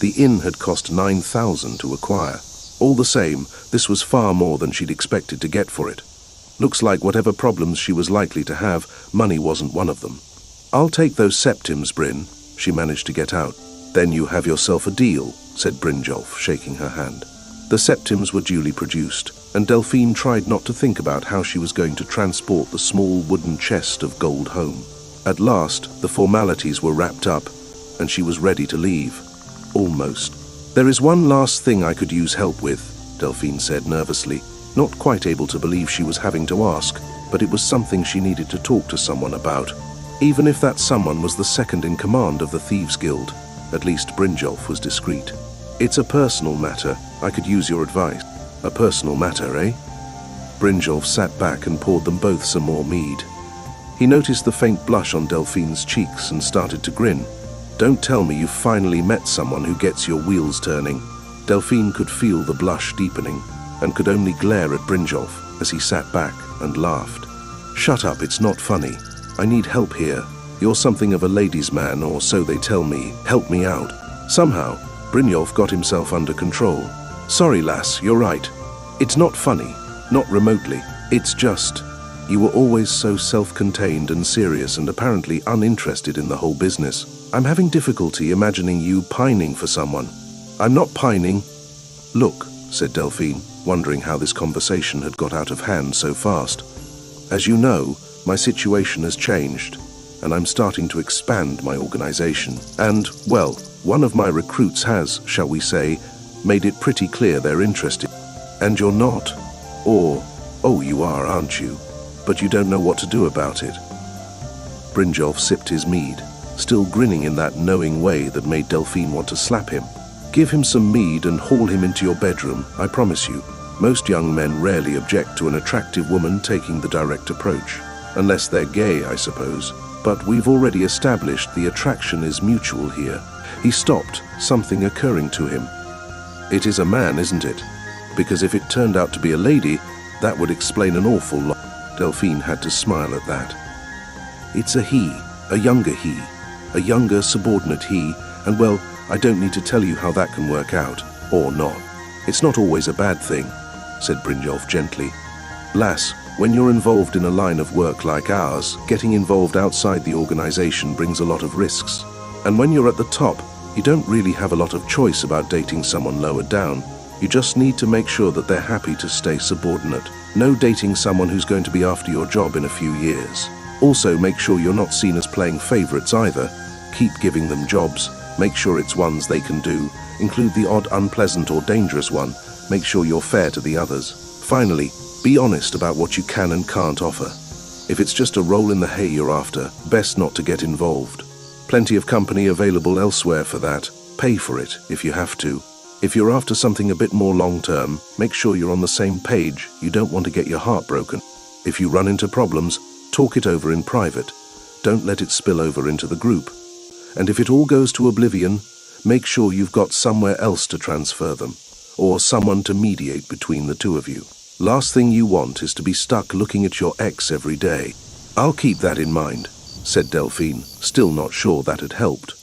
The inn had cost 9,000 to acquire. All the same, this was far more than she'd expected to get for it. Looks like whatever problems she was likely to have, money wasn't one of them. I'll take those septims, Bryn, she managed to get out. Then you have yourself a deal, said Brynjolf, shaking her hand. The septims were duly produced. and Delphine tried not to think about how she was going to transport the small wooden chest of gold home. At last, the formalities were wrapped up, and she was ready to leave. Almost. "There is one last thing I could use help with," Delphine said nervously, not quite able to believe she was having to ask, but it was something she needed to talk to someone about. Even if that someone was the second in command of the Thieves' Guild, at least Brynjolf was discreet. "It's a personal matter. I could use your advice." "A personal matter, eh?" Brynjolf sat back and poured them both some more mead. He noticed the faint blush on Delphine's cheeks and started to grin. "Don't tell me you've finally met someone who gets your wheels turning." Delphine could feel the blush deepening and could only glare at Brynjolf as he sat back and laughed. "Shut up, it's not funny. I need help here. You're something of a ladies' man, or so they tell me. Help me out." Somehow, Brynjolf got himself under control. "Sorry, lass, you're right. It's not funny, not remotely. It's just, you were always so self-contained and serious and apparently uninterested in the whole business. I'm having difficulty imagining you pining for someone." "I'm not pining." "Look," said Delphine, wondering how this conversation had got out of hand so fast. "As you know, my situation has changed, and I'm starting to expand my organization. And, well, one of my recruits has, shall we say, made it pretty clear they're interested. And you're not. Or, oh, you are, aren't you? But you don't know what to do about it." Brynjolf sipped his mead, still grinning in that knowing way that made Delphine want to slap him. "Give him some mead and haul him into your bedroom, I promise you. Most young men rarely object to an attractive woman taking the direct approach. Unless they're gay, I suppose. But we've already established the attraction is mutual here." He stopped, something occurring to him. "It is a man, isn't it? Because if it turned out to be a lady, that would explain an awful lot." Delphine had to smile at that. "It's a he, a younger subordinate he, and well, I don't need to tell you how that can work out, or not. It's not always a bad thing," said Brynjolf gently. "Lass, when you're involved in a line of work like ours, getting involved outside the organization brings a lot of risks. And when you're at the top, you don't really have a lot of choice about dating someone lower down. You just need to make sure that they're happy to stay subordinate. No dating someone who's going to be after your job in a few years. Also, make sure you're not seen as playing favorites either. Keep giving them jobs. Make sure it's ones they can do. Include the odd unpleasant or dangerous one. Make sure you're fair to the others. Finally, be honest about what you can and can't offer. If it's just a roll in the hay you're after, best not to get involved. Plenty of company available elsewhere for that. Pay for it if you have to. If you're after something a bit more long-term, make sure you're on the same page. You don't want to get your heart broken. If you run into problems, talk it over in private. Don't let it spill over into the group. And if it all goes to oblivion, make sure you've got somewhere else to transfer them, or someone to mediate between the two of you. Last thing you want is to be stuck looking at your ex every day." "I'll keep that in mind," said Delphine, still not sure that had helped.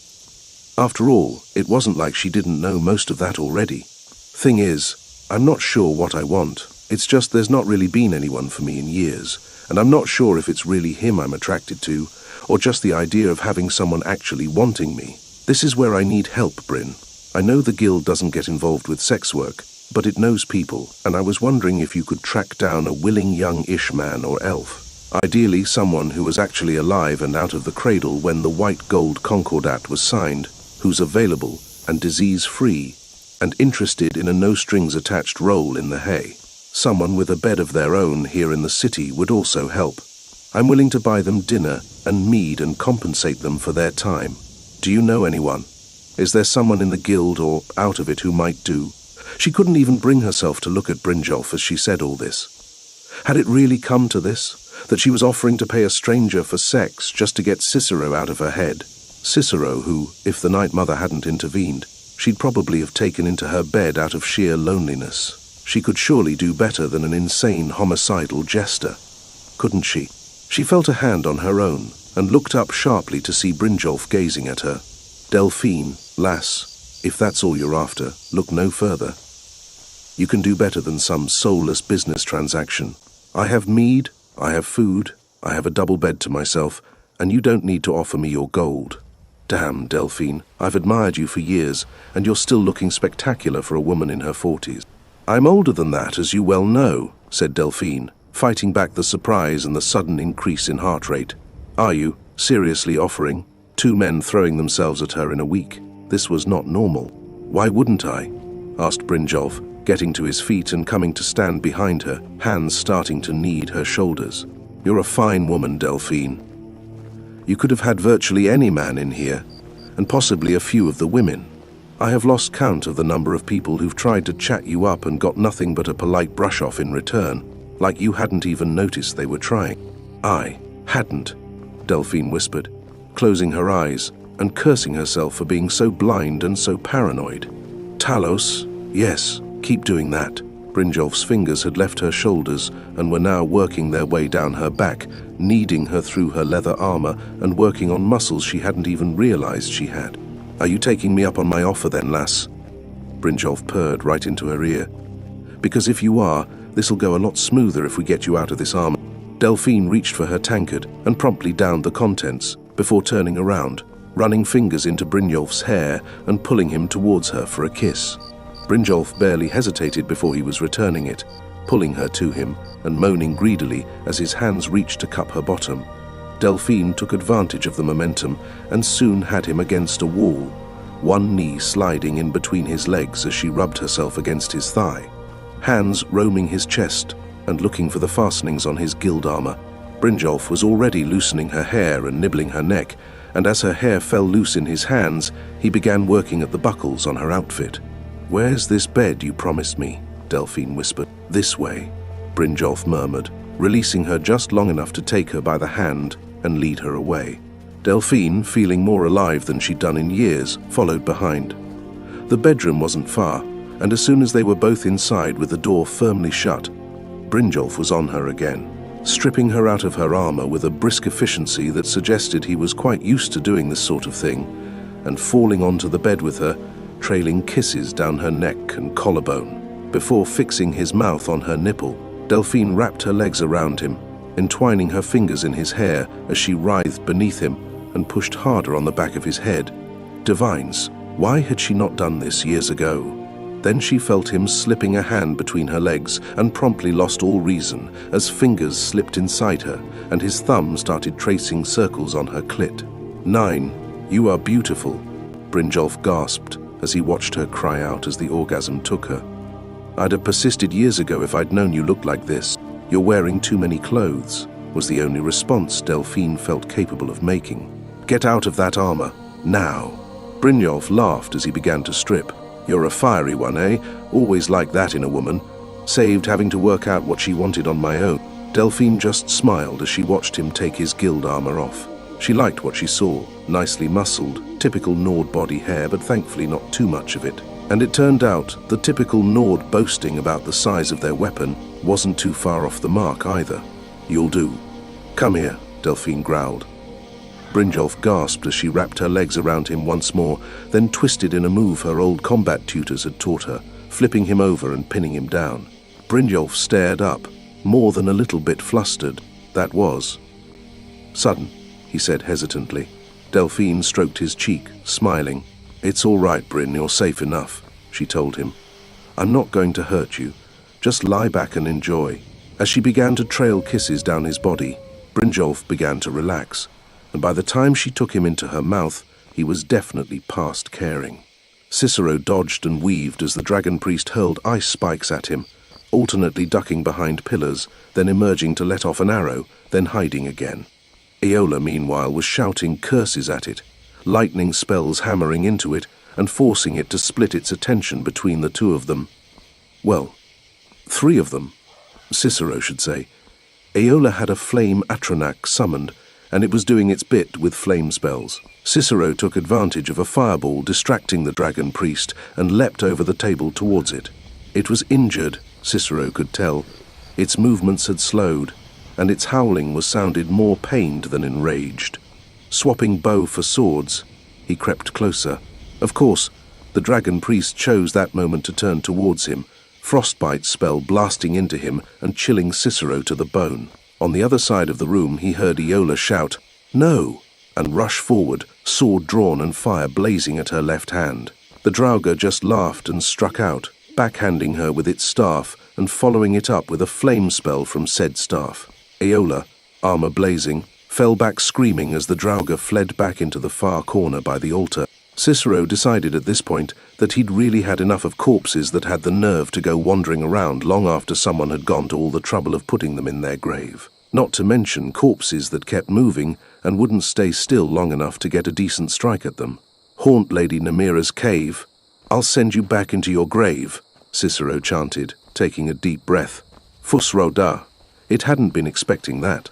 After all, it wasn't like she didn't know most of that already. "Thing is, I'm not sure what I want. It's just there's not really been anyone for me in years, and I'm not sure if it's really him I'm attracted to, or just the idea of having someone actually wanting me. This is where I need help, Bryn. I know the guild doesn't get involved with sex work, but it knows people, and I was wondering if you could track down a willing young-ish man or elf. Ideally someone who was actually alive and out of the cradle when the white gold concordat was signed, who's available and disease-free, and interested in a no-strings-attached role in the hay. Someone with a bed of their own here in the city would also help. I'm willing to buy them dinner and mead and compensate them for their time. Do you know anyone? Is there someone in the guild or out of it who might do?" She couldn't even bring herself to look at Brynjolf as she said all this. Had it really come to this, that she was offering to pay a stranger for sex just to get Cicero out of her head? Cicero who, if the Night Mother hadn't intervened, she'd probably have taken into her bed out of sheer loneliness. She could surely do better than an insane homicidal jester. Couldn't she? She felt a hand on her own and looked up sharply to see Brynjolf gazing at her. "Delphine, lass, if that's all you're after, look no further. You can do better than some soulless business transaction. I have mead, I have food, I have a double bed to myself, and you don't need to offer me your gold. Damn, Delphine, I've admired you for years, and you're still looking spectacular for a woman in her 40s. I'm older than that, as you well know, said Delphine, fighting back the surprise and the sudden increase in heart rate. Are you seriously offering? 2 men throwing themselves at her in a week. This was not normal. Why wouldn't I? Asked Brynjolf, getting to his feet and coming to stand behind her, hands starting to knead her shoulders. You're a fine woman, Delphine. You could have had virtually any man in here, and possibly a few of the women. I have lost count of the number of people who've tried to chat you up and got nothing but a polite brush-off in return, like you hadn't even noticed they were trying. I hadn't, Delphine whispered, closing her eyes and cursing herself for being so blind and so paranoid. Talos, yes, keep doing that. Brynjolf's fingers had left her shoulders and were now working their way down her back, kneading her through her leather armor and working on muscles she hadn't even realized she had. Are you taking me up on my offer then, lass? Brynjolf purred right into her ear. Because if you are, this'll go a lot smoother if we get you out of this armor. Delphine reached for her tankard and promptly downed the contents before turning around, running fingers into Brynjolf's hair and pulling him towards her for a kiss. Brynjolf barely hesitated before he was returning it, pulling her to him and moaning greedily as his hands reached to cup her bottom. Delphine took advantage of the momentum and soon had him against a wall, one knee sliding in between his legs as she rubbed herself against his thigh, hands roaming his chest and looking for the fastenings on his guild armor. Brynjolf was already loosening her hair and nibbling her neck, and as her hair fell loose in his hands, he began working at the buckles on her outfit. Where's this bed you promised me? Delphine whispered. This way, Brynjolf murmured, releasing her just long enough to take her by the hand and lead her away. Delphine, feeling more alive than she'd done in years, followed behind. The bedroom wasn't far, and as soon as they were both inside with the door firmly shut, Brynjolf was on her again, stripping her out of her armor with a brisk efficiency that suggested he was quite used to doing this sort of thing, and falling onto the bed with her, trailing kisses down her neck and collarbone. Before fixing his mouth on her nipple, Delphine wrapped her legs around him, entwining her fingers in his hair as she writhed beneath him and pushed harder on the back of his head. Divines, why had she not done this years ago? Then she felt him slipping a hand between her legs and promptly lost all reason as fingers slipped inside her and his thumb started tracing circles on her clit. 9, you are beautiful, Brynjolf gasped as he watched her cry out as the orgasm took her. I'd have persisted years ago if I'd known you looked like this. You're wearing too many clothes, was the only response Delphine felt capable of making. Get out of that armor, now. Brynjolf laughed as he began to strip. You're a fiery one, eh? Always like that in a woman. Saved having to work out what she wanted on my own. Delphine just smiled as she watched him take his guild armor off. She liked what she saw, nicely muscled, typical Nord body hair, but thankfully not too much of it. And it turned out the typical Nord boasting about the size of their weapon wasn't too far off the mark either. You'll do. Come here, Delphine growled. Brynjolf gasped as she wrapped her legs around him once more, then twisted in a move her old combat tutors had taught her, flipping him over and pinning him down. Brynjolf stared up, more than a little bit flustered. That was sudden, he said hesitantly. Delphine stroked his cheek, smiling. It's all right, Bryn, you're safe enough, she told him. I'm not going to hurt you. Just lie back and enjoy. As she began to trail kisses down his body, Brynjolf began to relax, and by the time she took him into her mouth, he was definitely past caring. Cicero dodged and weaved as the dragon priest hurled ice spikes at him, alternately ducking behind pillars, then emerging to let off an arrow, then hiding again. Aola, meanwhile, was shouting curses at it, lightning spells hammering into it and forcing it to split its attention between the two of them. Well, 3 of them, Cicero should say. Aola had a flame Atronak summoned, and it was doing its bit with flame spells. Cicero took advantage of a fireball distracting the dragon priest and leapt over the table towards it. It was injured, Cicero could tell. Its movements had slowed, and its howling was sounded more pained than enraged. Swapping bow for swords, he crept closer. Of course, the dragon priest chose that moment to turn towards him, frostbite spell blasting into him and chilling Cicero to the bone. On the other side of the room, he heard Aola shout, "No!" and rush forward, sword drawn and fire blazing at her left hand. The Draugr just laughed and struck out, backhanding her with its staff and following it up with a flame spell from said staff. Aola, armor blazing, fell back screaming as the Draugr fled back into the far corner by the altar. Cicero decided at this point that he'd really had enough of corpses that had the nerve to go wandering around long after someone had gone to all the trouble of putting them in their grave. Not to mention corpses that kept moving and wouldn't stay still long enough to get a decent strike at them. Haunt Lady Namira's cave. I'll send you back into your grave, Cicero chanted, taking a deep breath. Fus Roda. It hadn't been expecting that.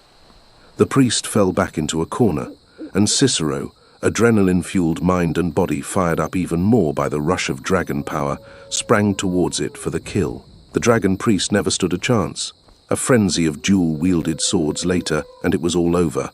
The priest fell back into a corner, and Cicero, adrenaline-fueled mind and body fired up even more by the rush of dragon power, sprang towards it for the kill. The dragon priest never stood a chance. A frenzy of dual-wielded swords later, and it was all over.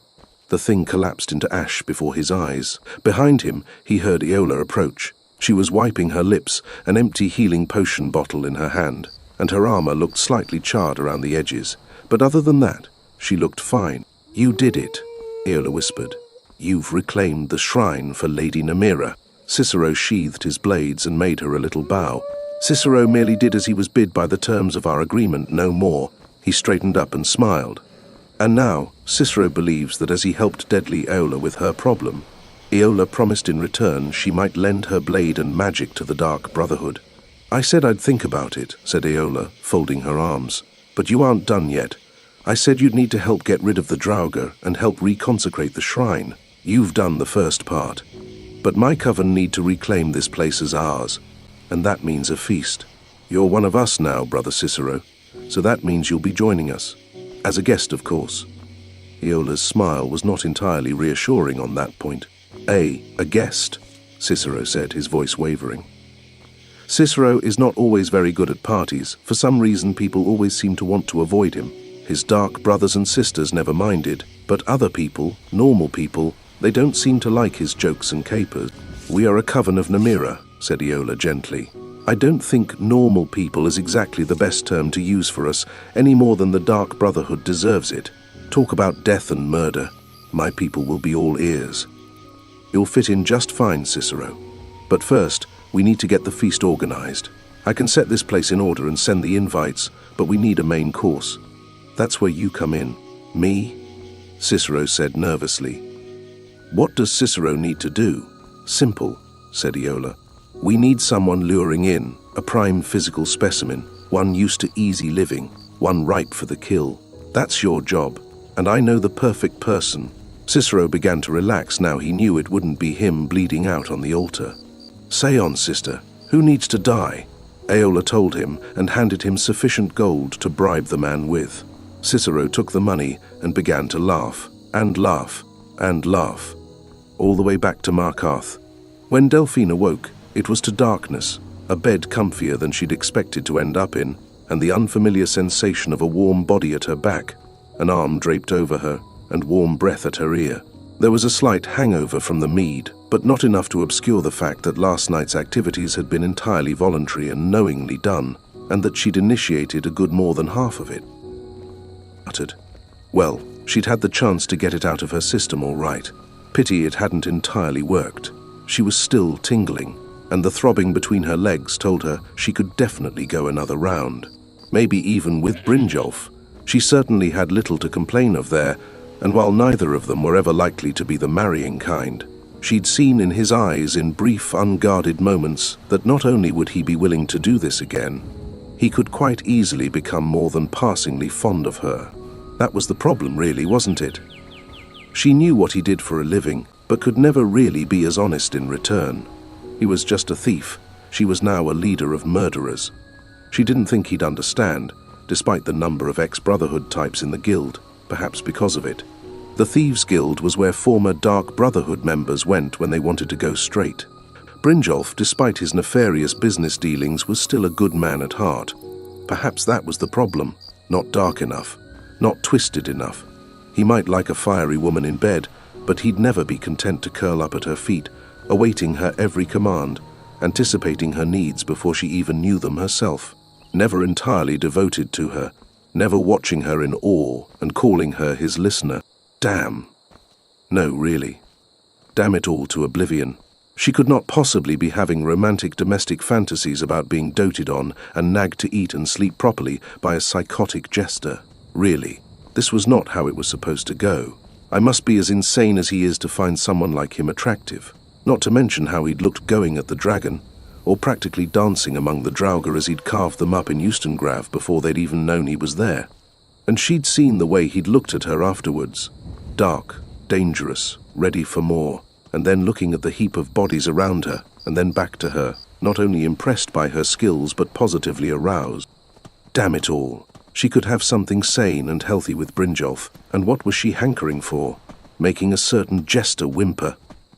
The thing collapsed into ash before his eyes. Behind him, he heard Aola approach. She was wiping her lips, an empty healing potion bottle in her hand, and her armor looked slightly charred around the edges. But other than that, she looked fine. You did it, Aola whispered. You've reclaimed the shrine for Lady Namira. Cicero sheathed his blades and made her a little bow. Cicero merely did as he was bid by the terms of our agreement, no more. He straightened up and smiled. And now, Cicero believes that as he helped deadly Aola with her problem, Aola promised in return she might lend her blade and magic to the Dark Brotherhood. I said I'd think about it, said Aola, folding her arms. But you aren't done yet. I said you'd need to help get rid of the Draugr and help reconsecrate the shrine. You've done the first part. But my coven need to reclaim this place as ours, and that means a feast. You're one of us now, Brother Cicero, so that means you'll be joining us. As a guest, of course. Aola's smile was not entirely reassuring on that point. A guest, Cicero said, his voice wavering. Cicero is not always very good at parties. For some reason, people always seem to want to avoid him. His dark brothers and sisters never minded, but other people, normal people, they don't seem to like his jokes and capers. We are a coven of Namira, said Aola gently. I don't think normal people is exactly the best term to use for us, any more than the Dark Brotherhood deserves it. Talk about death and murder. My people will be all ears. You'll fit in just fine, Cicero. But first, we need to get the feast organized. I can set this place in order and send the invites, but we need a main course. That's where you come in. Me? Cicero said nervously. What does Cicero need to do? Simple, said Aola. We need someone luring in, a prime physical specimen, one used to easy living, one ripe for the kill. That's your job, and I know the perfect person. Cicero began to relax now he knew it wouldn't be him bleeding out on the altar. Say on, sister. Who needs to die? Aola told him and handed him sufficient gold to bribe the man with. Cicero took the money and began to laugh, and laugh, and laugh, all the way back to Markarth. When Delphine awoke, it was to darkness, a bed comfier than she'd expected to end up in, and the unfamiliar sensation of a warm body at her back, an arm draped over her, and warm breath at her ear. There was a slight hangover from the mead, but not enough to obscure the fact that last night's activities had been entirely voluntary and knowingly done, and that she'd initiated a good more than half of it. Uttered. Well, she'd had the chance to get it out of her system all right. Pity it hadn't entirely worked. She was still tingling, and the throbbing between her legs told her she could definitely go another round. Maybe even with Brynjolf. She certainly had little to complain of there, and while neither of them were ever likely to be the marrying kind, she'd seen in his eyes in brief, unguarded moments that not only would he be willing to do this again, he could quite easily become more than passingly fond of her. That was the problem, really, wasn't it? She knew what he did for a living, but could never really be as honest in return. He was just a thief. She was now a leader of murderers. She didn't think he'd understand, despite the number of ex-Brotherhood types in the guild, perhaps because of it. The Thieves' Guild was where former Dark Brotherhood members went when they wanted to go straight. Brynjolf, despite his nefarious business dealings, was still a good man at heart. Perhaps that was the problem. Not dark enough. Not twisted enough. He might like a fiery woman in bed, but he'd never be content to curl up at her feet, awaiting her every command, anticipating her needs before she even knew them herself. Never entirely devoted to her, never watching her in awe and calling her his listener. Damn. No, really. Damn it all to oblivion. She could not possibly be having romantic domestic fantasies about being doted on and nagged to eat and sleep properly by a psychotic jester. Really, this was not how it was supposed to go. I must be as insane as he is to find someone like him attractive. Not to mention how he'd looked going at the dragon, or practically dancing among the Draugr as he'd carved them up in Eustengrav before they'd even known he was there. And she'd seen the way he'd looked at her afterwards. Dark, dangerous, ready for more. And then looking at the heap of bodies around her, and then back to her, not only impressed by her skills but positively aroused. Damn it all. She could have something sane and healthy with Brynjolf, and what was she hankering for? Making a certain jester whimper.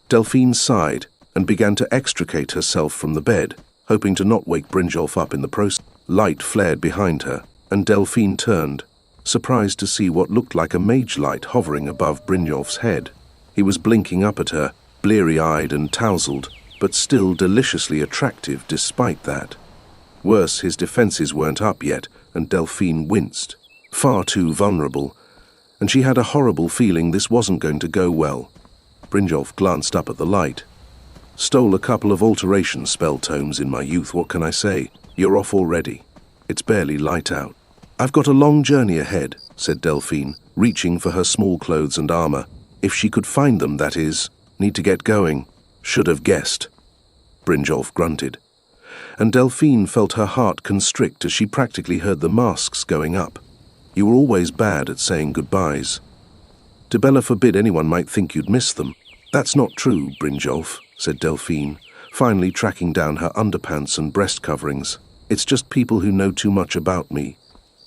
Delphine sighed and began to extricate herself from the bed, hoping to not wake Brynjolf up in the process. Light flared behind her, and Delphine turned, surprised to see what looked like a mage light hovering above Brynjolf's head. He was blinking up at her, bleary-eyed and tousled, but still deliciously attractive despite that. Worse, his defenses weren't up yet, and Delphine winced. Far too vulnerable, and she had a horrible feeling this wasn't going to go well. Brynjolf glanced up at the light. Stole a couple of alteration spell tomes in my youth, what can I say? You're off already. It's barely light out. I've got a long journey ahead, said Delphine, reaching for her small clothes and armor. If she could find them, that is. Need to get going. Should have guessed. Brynjolf grunted. And Delphine felt her heart constrict as she practically heard the masks going up. You were always bad at saying goodbyes. To Bella forbid anyone might think you'd miss them. That's not true, Brynjolf, said Delphine, finally tracking down her underpants and breast coverings. It's just people who know too much about me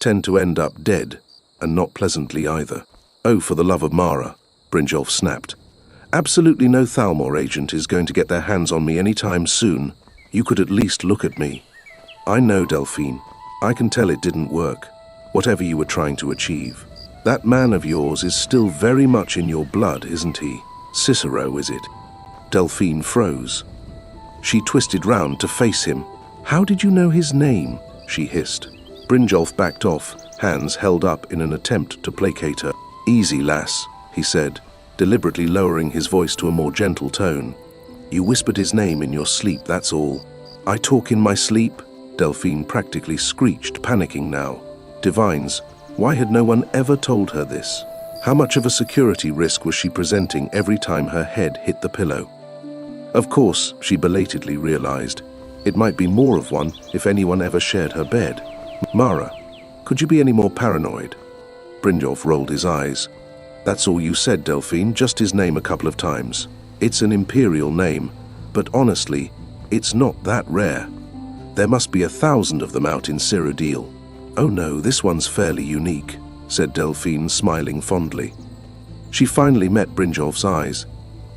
tend to end up dead, and not pleasantly either. Oh, for the love of Mara, Brynjolf snapped. Absolutely no Thalmor agent is going to get their hands on me anytime soon. You could at least look at me. I know, Delphine. I can tell it didn't work, whatever you were trying to achieve. That man of yours is still very much in your blood, isn't he? Cicero, is it? Delphine froze. She twisted round to face him. How did you know his name? She hissed. Brynjolf backed off, hands held up in an attempt to placate her. Easy, lass, he said, deliberately lowering his voice to a more gentle tone. You whispered his name in your sleep, that's all. I talk in my sleep? Delphine practically screeched, panicking now. Divines, why had no one ever told her this? How much of a security risk was she presenting every time her head hit the pillow? Of course, she belatedly realized, it might be more of one if anyone ever shared her bed. Mara, could you be any more paranoid? Brynjolf rolled his eyes. That's all you said, Delphine, just his name a couple of times. It's an imperial name, but honestly, it's not that rare. There must be 1,000 of them out in Cyrodiil. Oh no, this one's fairly unique, said Delphine, smiling fondly. She finally met Brynjolf's eyes.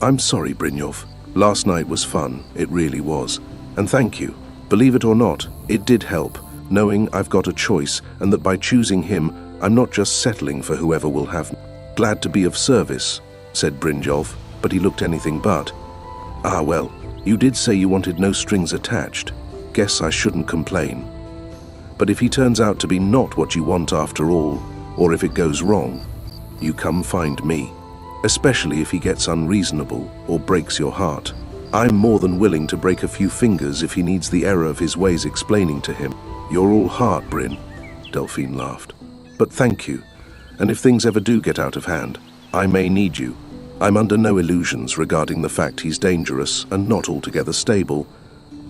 I'm sorry, Brynjolf. Last night was fun, it really was. And thank you. Believe it or not, it did help, knowing I've got a choice and that by choosing him, I'm not just settling for whoever will have me. Glad to be of service, said Brynjolf, but he looked anything but. Ah well, you did say you wanted no strings attached. Guess I shouldn't complain. But if he turns out to be not what you want after all, or if it goes wrong, you come find me. Especially if he gets unreasonable or breaks your heart. I'm more than willing to break a few fingers if he needs the error of his ways explaining to him. You're all heart, Bryn, Delphine laughed. But thank you. And if things ever do get out of hand, I may need you. I'm under no illusions regarding the fact he's dangerous and not altogether stable,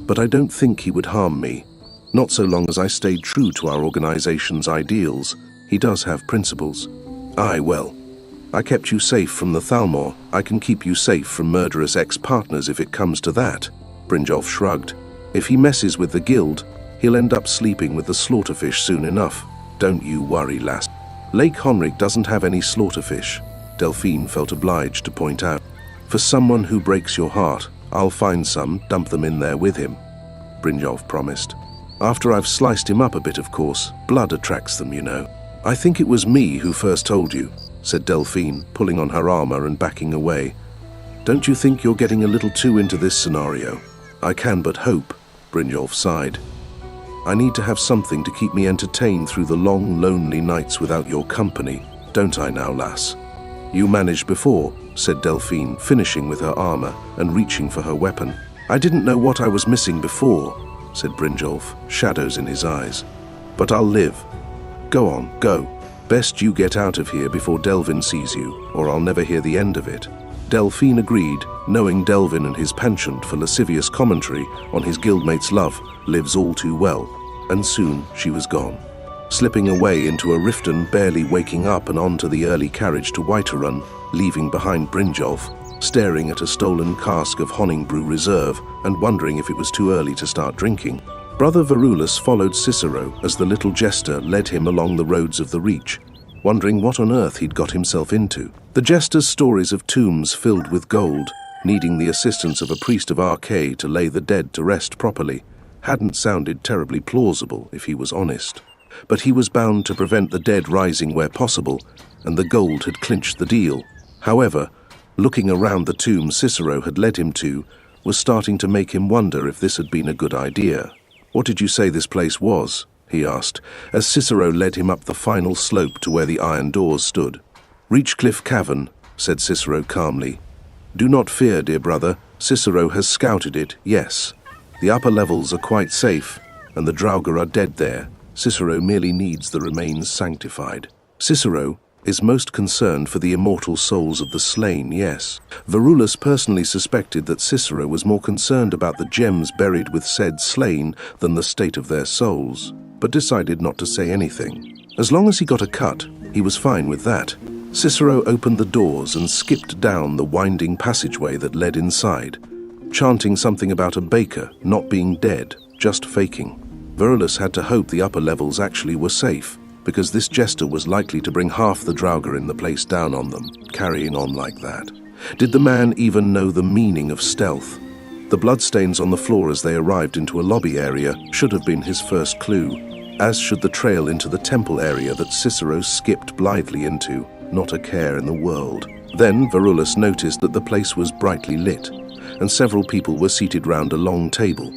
but I don't think he would harm me. Not so long as I stayed true to our organization's ideals. He does have principles. Aye, well, I kept you safe from the Thalmor. I can keep you safe from murderous ex-partners if it comes to that. Brynjolf shrugged. If he messes with the guild, he'll end up sleeping with the slaughterfish soon enough. Don't you worry, lass. Lake Honric doesn't have any slaughterfish, Delphine felt obliged to point out. For someone who breaks your heart, I'll find some, dump them in there with him, Brynjolf promised. After I've sliced him up a bit, of course. Blood attracts them, you know. I think it was me who first told you, said Delphine, pulling on her armor and backing away. Don't you think you're getting a little too into this scenario? I can but hope, Brynjolf sighed. I need to have something to keep me entertained through the long, lonely nights without your company, don't I now, lass? You managed before, said Delphine, finishing with her armor and reaching for her weapon. I didn't know what I was missing before, said Brynjolf, shadows in his eyes. But I'll live. Go on, go. Best you get out of here before Delvin sees you, or I'll never hear the end of it. Delphine agreed, knowing Delvin and his penchant for lascivious commentary on his guildmate's love lives all too well, and soon she was gone. Slipping away into a Riften, barely waking up and onto the early carriage to Whiterun, leaving behind Brynjolf, staring at a stolen cask of Honningbrew Reserve and wondering if it was too early to start drinking. Brother Verulus followed Cicero as the little jester led him along the roads of the Reach, wondering what on earth he'd got himself into. The jester's stories of tombs filled with gold, needing the assistance of a priest of Archay to lay the dead to rest properly, hadn't sounded terribly plausible if he was honest. But he was bound to prevent the dead rising where possible, and the gold had clinched the deal. However, looking around the tomb Cicero had led him to was starting to make him wonder if this had been a good idea. What did you say this place was? He asked, as Cicero led him up the final slope to where the iron doors stood. Reachcliffe Cavern, said Cicero calmly. Do not fear, dear brother. Cicero has scouted it, yes. The upper levels are quite safe, and the Draugr are dead there. Cicero merely needs the remains sanctified. Cicero is most concerned for the immortal souls of the slain, yes. Verulus personally suspected that Cicero was more concerned about the gems buried with said slain than the state of their souls, but decided not to say anything. As long as he got a cut, he was fine with that. Cicero opened the doors and skipped down the winding passageway that led inside, chanting something about a baker not being dead, just faking. Verulus had to hope the upper levels actually were safe, because this jester was likely to bring half the Draugr in the place down on them, carrying on like that. Did the man even know the meaning of stealth? The bloodstains on the floor as they arrived into a lobby area should have been his first clue, as should the trail into the temple area that Cicero skipped blithely into, not a care in the world. Then Verulus noticed that the place was brightly lit, and several people were seated round a long table,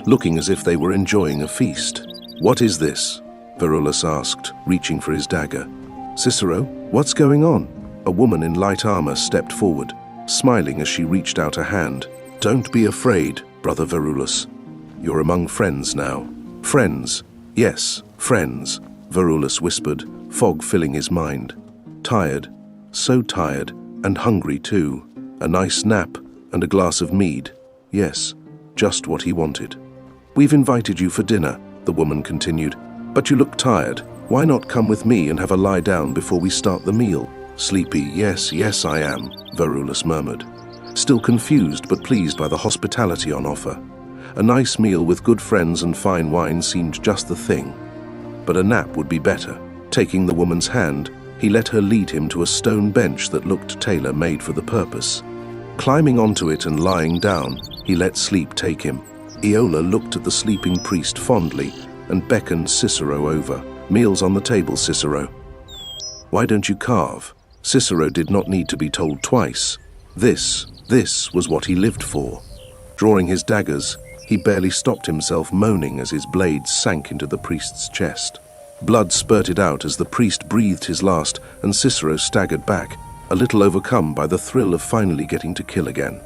looking as if they were enjoying a feast. What is this? Verulus asked, reaching for his dagger. Cicero, what's going on? A woman in light armor stepped forward, smiling as she reached out a hand. Don't be afraid, Brother Verulus. You're among friends now. Friends. Yes, friends, Verulus whispered, fog filling his mind. Tired, so tired, and hungry too. A nice nap and a glass of mead. Yes, just what he wanted. We've invited you for dinner, the woman continued. But you look tired. Why not come with me and have a lie down before we start the meal? Sleepy, yes, I am, Verulus murmured, still confused but pleased by the hospitality on offer. A nice meal with good friends and fine wine seemed just the thing. But a nap would be better. Taking the woman's hand, he let her lead him to a stone bench that looked tailor-made for the purpose. Climbing onto it and lying down, he let sleep take him. Eola looked at the sleeping priest fondly and beckoned Cicero over. Meals on the table, Cicero. Why don't you carve? Cicero did not need to be told twice. This was what he lived for. Drawing his daggers, he barely stopped himself moaning as his blades sank into the priest's chest. Blood spurted out as the priest breathed his last, and Cicero staggered back, a little overcome by the thrill of finally getting to kill again.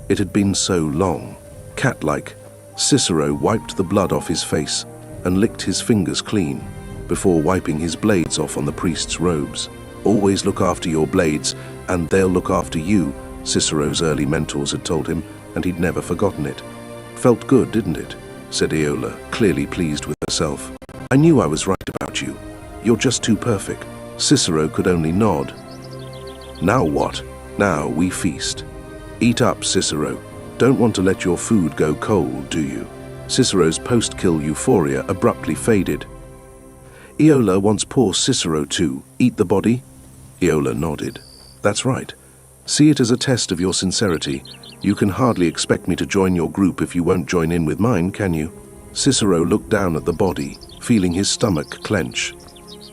It had been so long. Cat-like, Cicero wiped the blood off his face and licked his fingers clean, before wiping his blades off on the priest's robes. Always look after your blades, and they'll look after you, Cicero's early mentors had told him, and he'd never forgotten it. Felt good, didn't it? Said Eola, clearly pleased with herself. I knew I was right about you. You're just too perfect. Cicero could only nod. Now what? Now we feast. Eat up, Cicero. Don't want to let your food go cold, do you? Cicero's post-kill euphoria abruptly faded. Eola wants poor Cicero to eat the body? Eola nodded. That's right. See it as a test of your sincerity. You can hardly expect me to join your group if you won't join in with mine, can you? Cicero looked down at the body, feeling his stomach clench.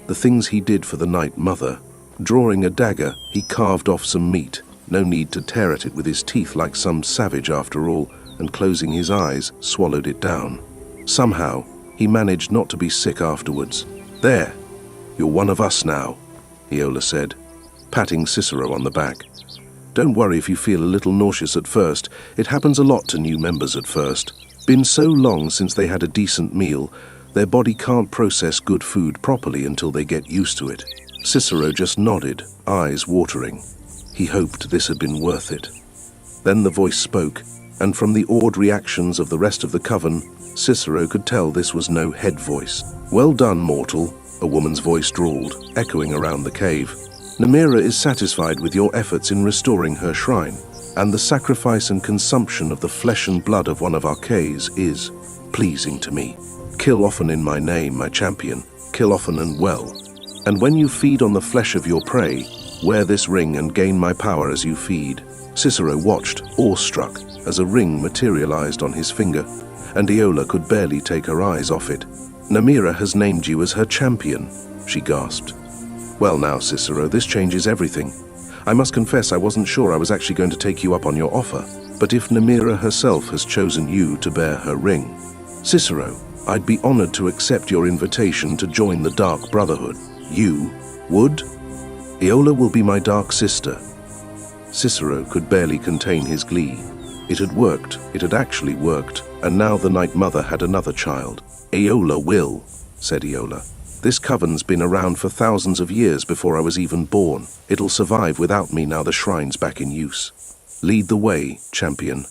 The things he did for the Night Mother. Drawing a dagger, he carved off some meat. No need to tear at it with his teeth like some savage after all, and closing his eyes, swallowed it down. Somehow, he managed not to be sick afterwards. There, you're one of us now, Eola said. patting Cicero on the back. "Don't worry if you feel a little nauseous at first. It happens a lot to new members at first. Been so long since they had a decent meal, their body can't process good food properly until they get used to it." Cicero just nodded, eyes watering. He hoped this had been worth it. Then the voice spoke, and from the awed reactions of the rest of the coven, Cicero could tell this was no head voice. "Well done, mortal," a woman's voice drawled, echoing around the cave. "Nemira is satisfied with your efforts in restoring her shrine, and the sacrifice and consumption of the flesh and blood of one of our Ks is pleasing to me. Kill often in my name, my champion, kill often and well. And when you feed on the flesh of your prey, wear this ring and gain my power as you feed." Cicero watched, awestruck, as a ring materialized on his finger, and Iola could barely take her eyes off it. "Nemira has named you as her champion," she gasped. "Well now, Cicero, this changes everything. I must confess I wasn't sure I was actually going to take you up on your offer, but if Nemira herself has chosen you to bear her ring, Cicero, I'd be honored to accept your invitation to join the Dark Brotherhood. You would? Iola will be my dark sister." Cicero could barely contain his glee. It had worked, it had actually worked, and now the Night Mother had another child. "Iola will," said Iola. "This coven's been around for thousands of years before I was even born. It'll survive without me now the shrine's back in use. Lead the way, champion."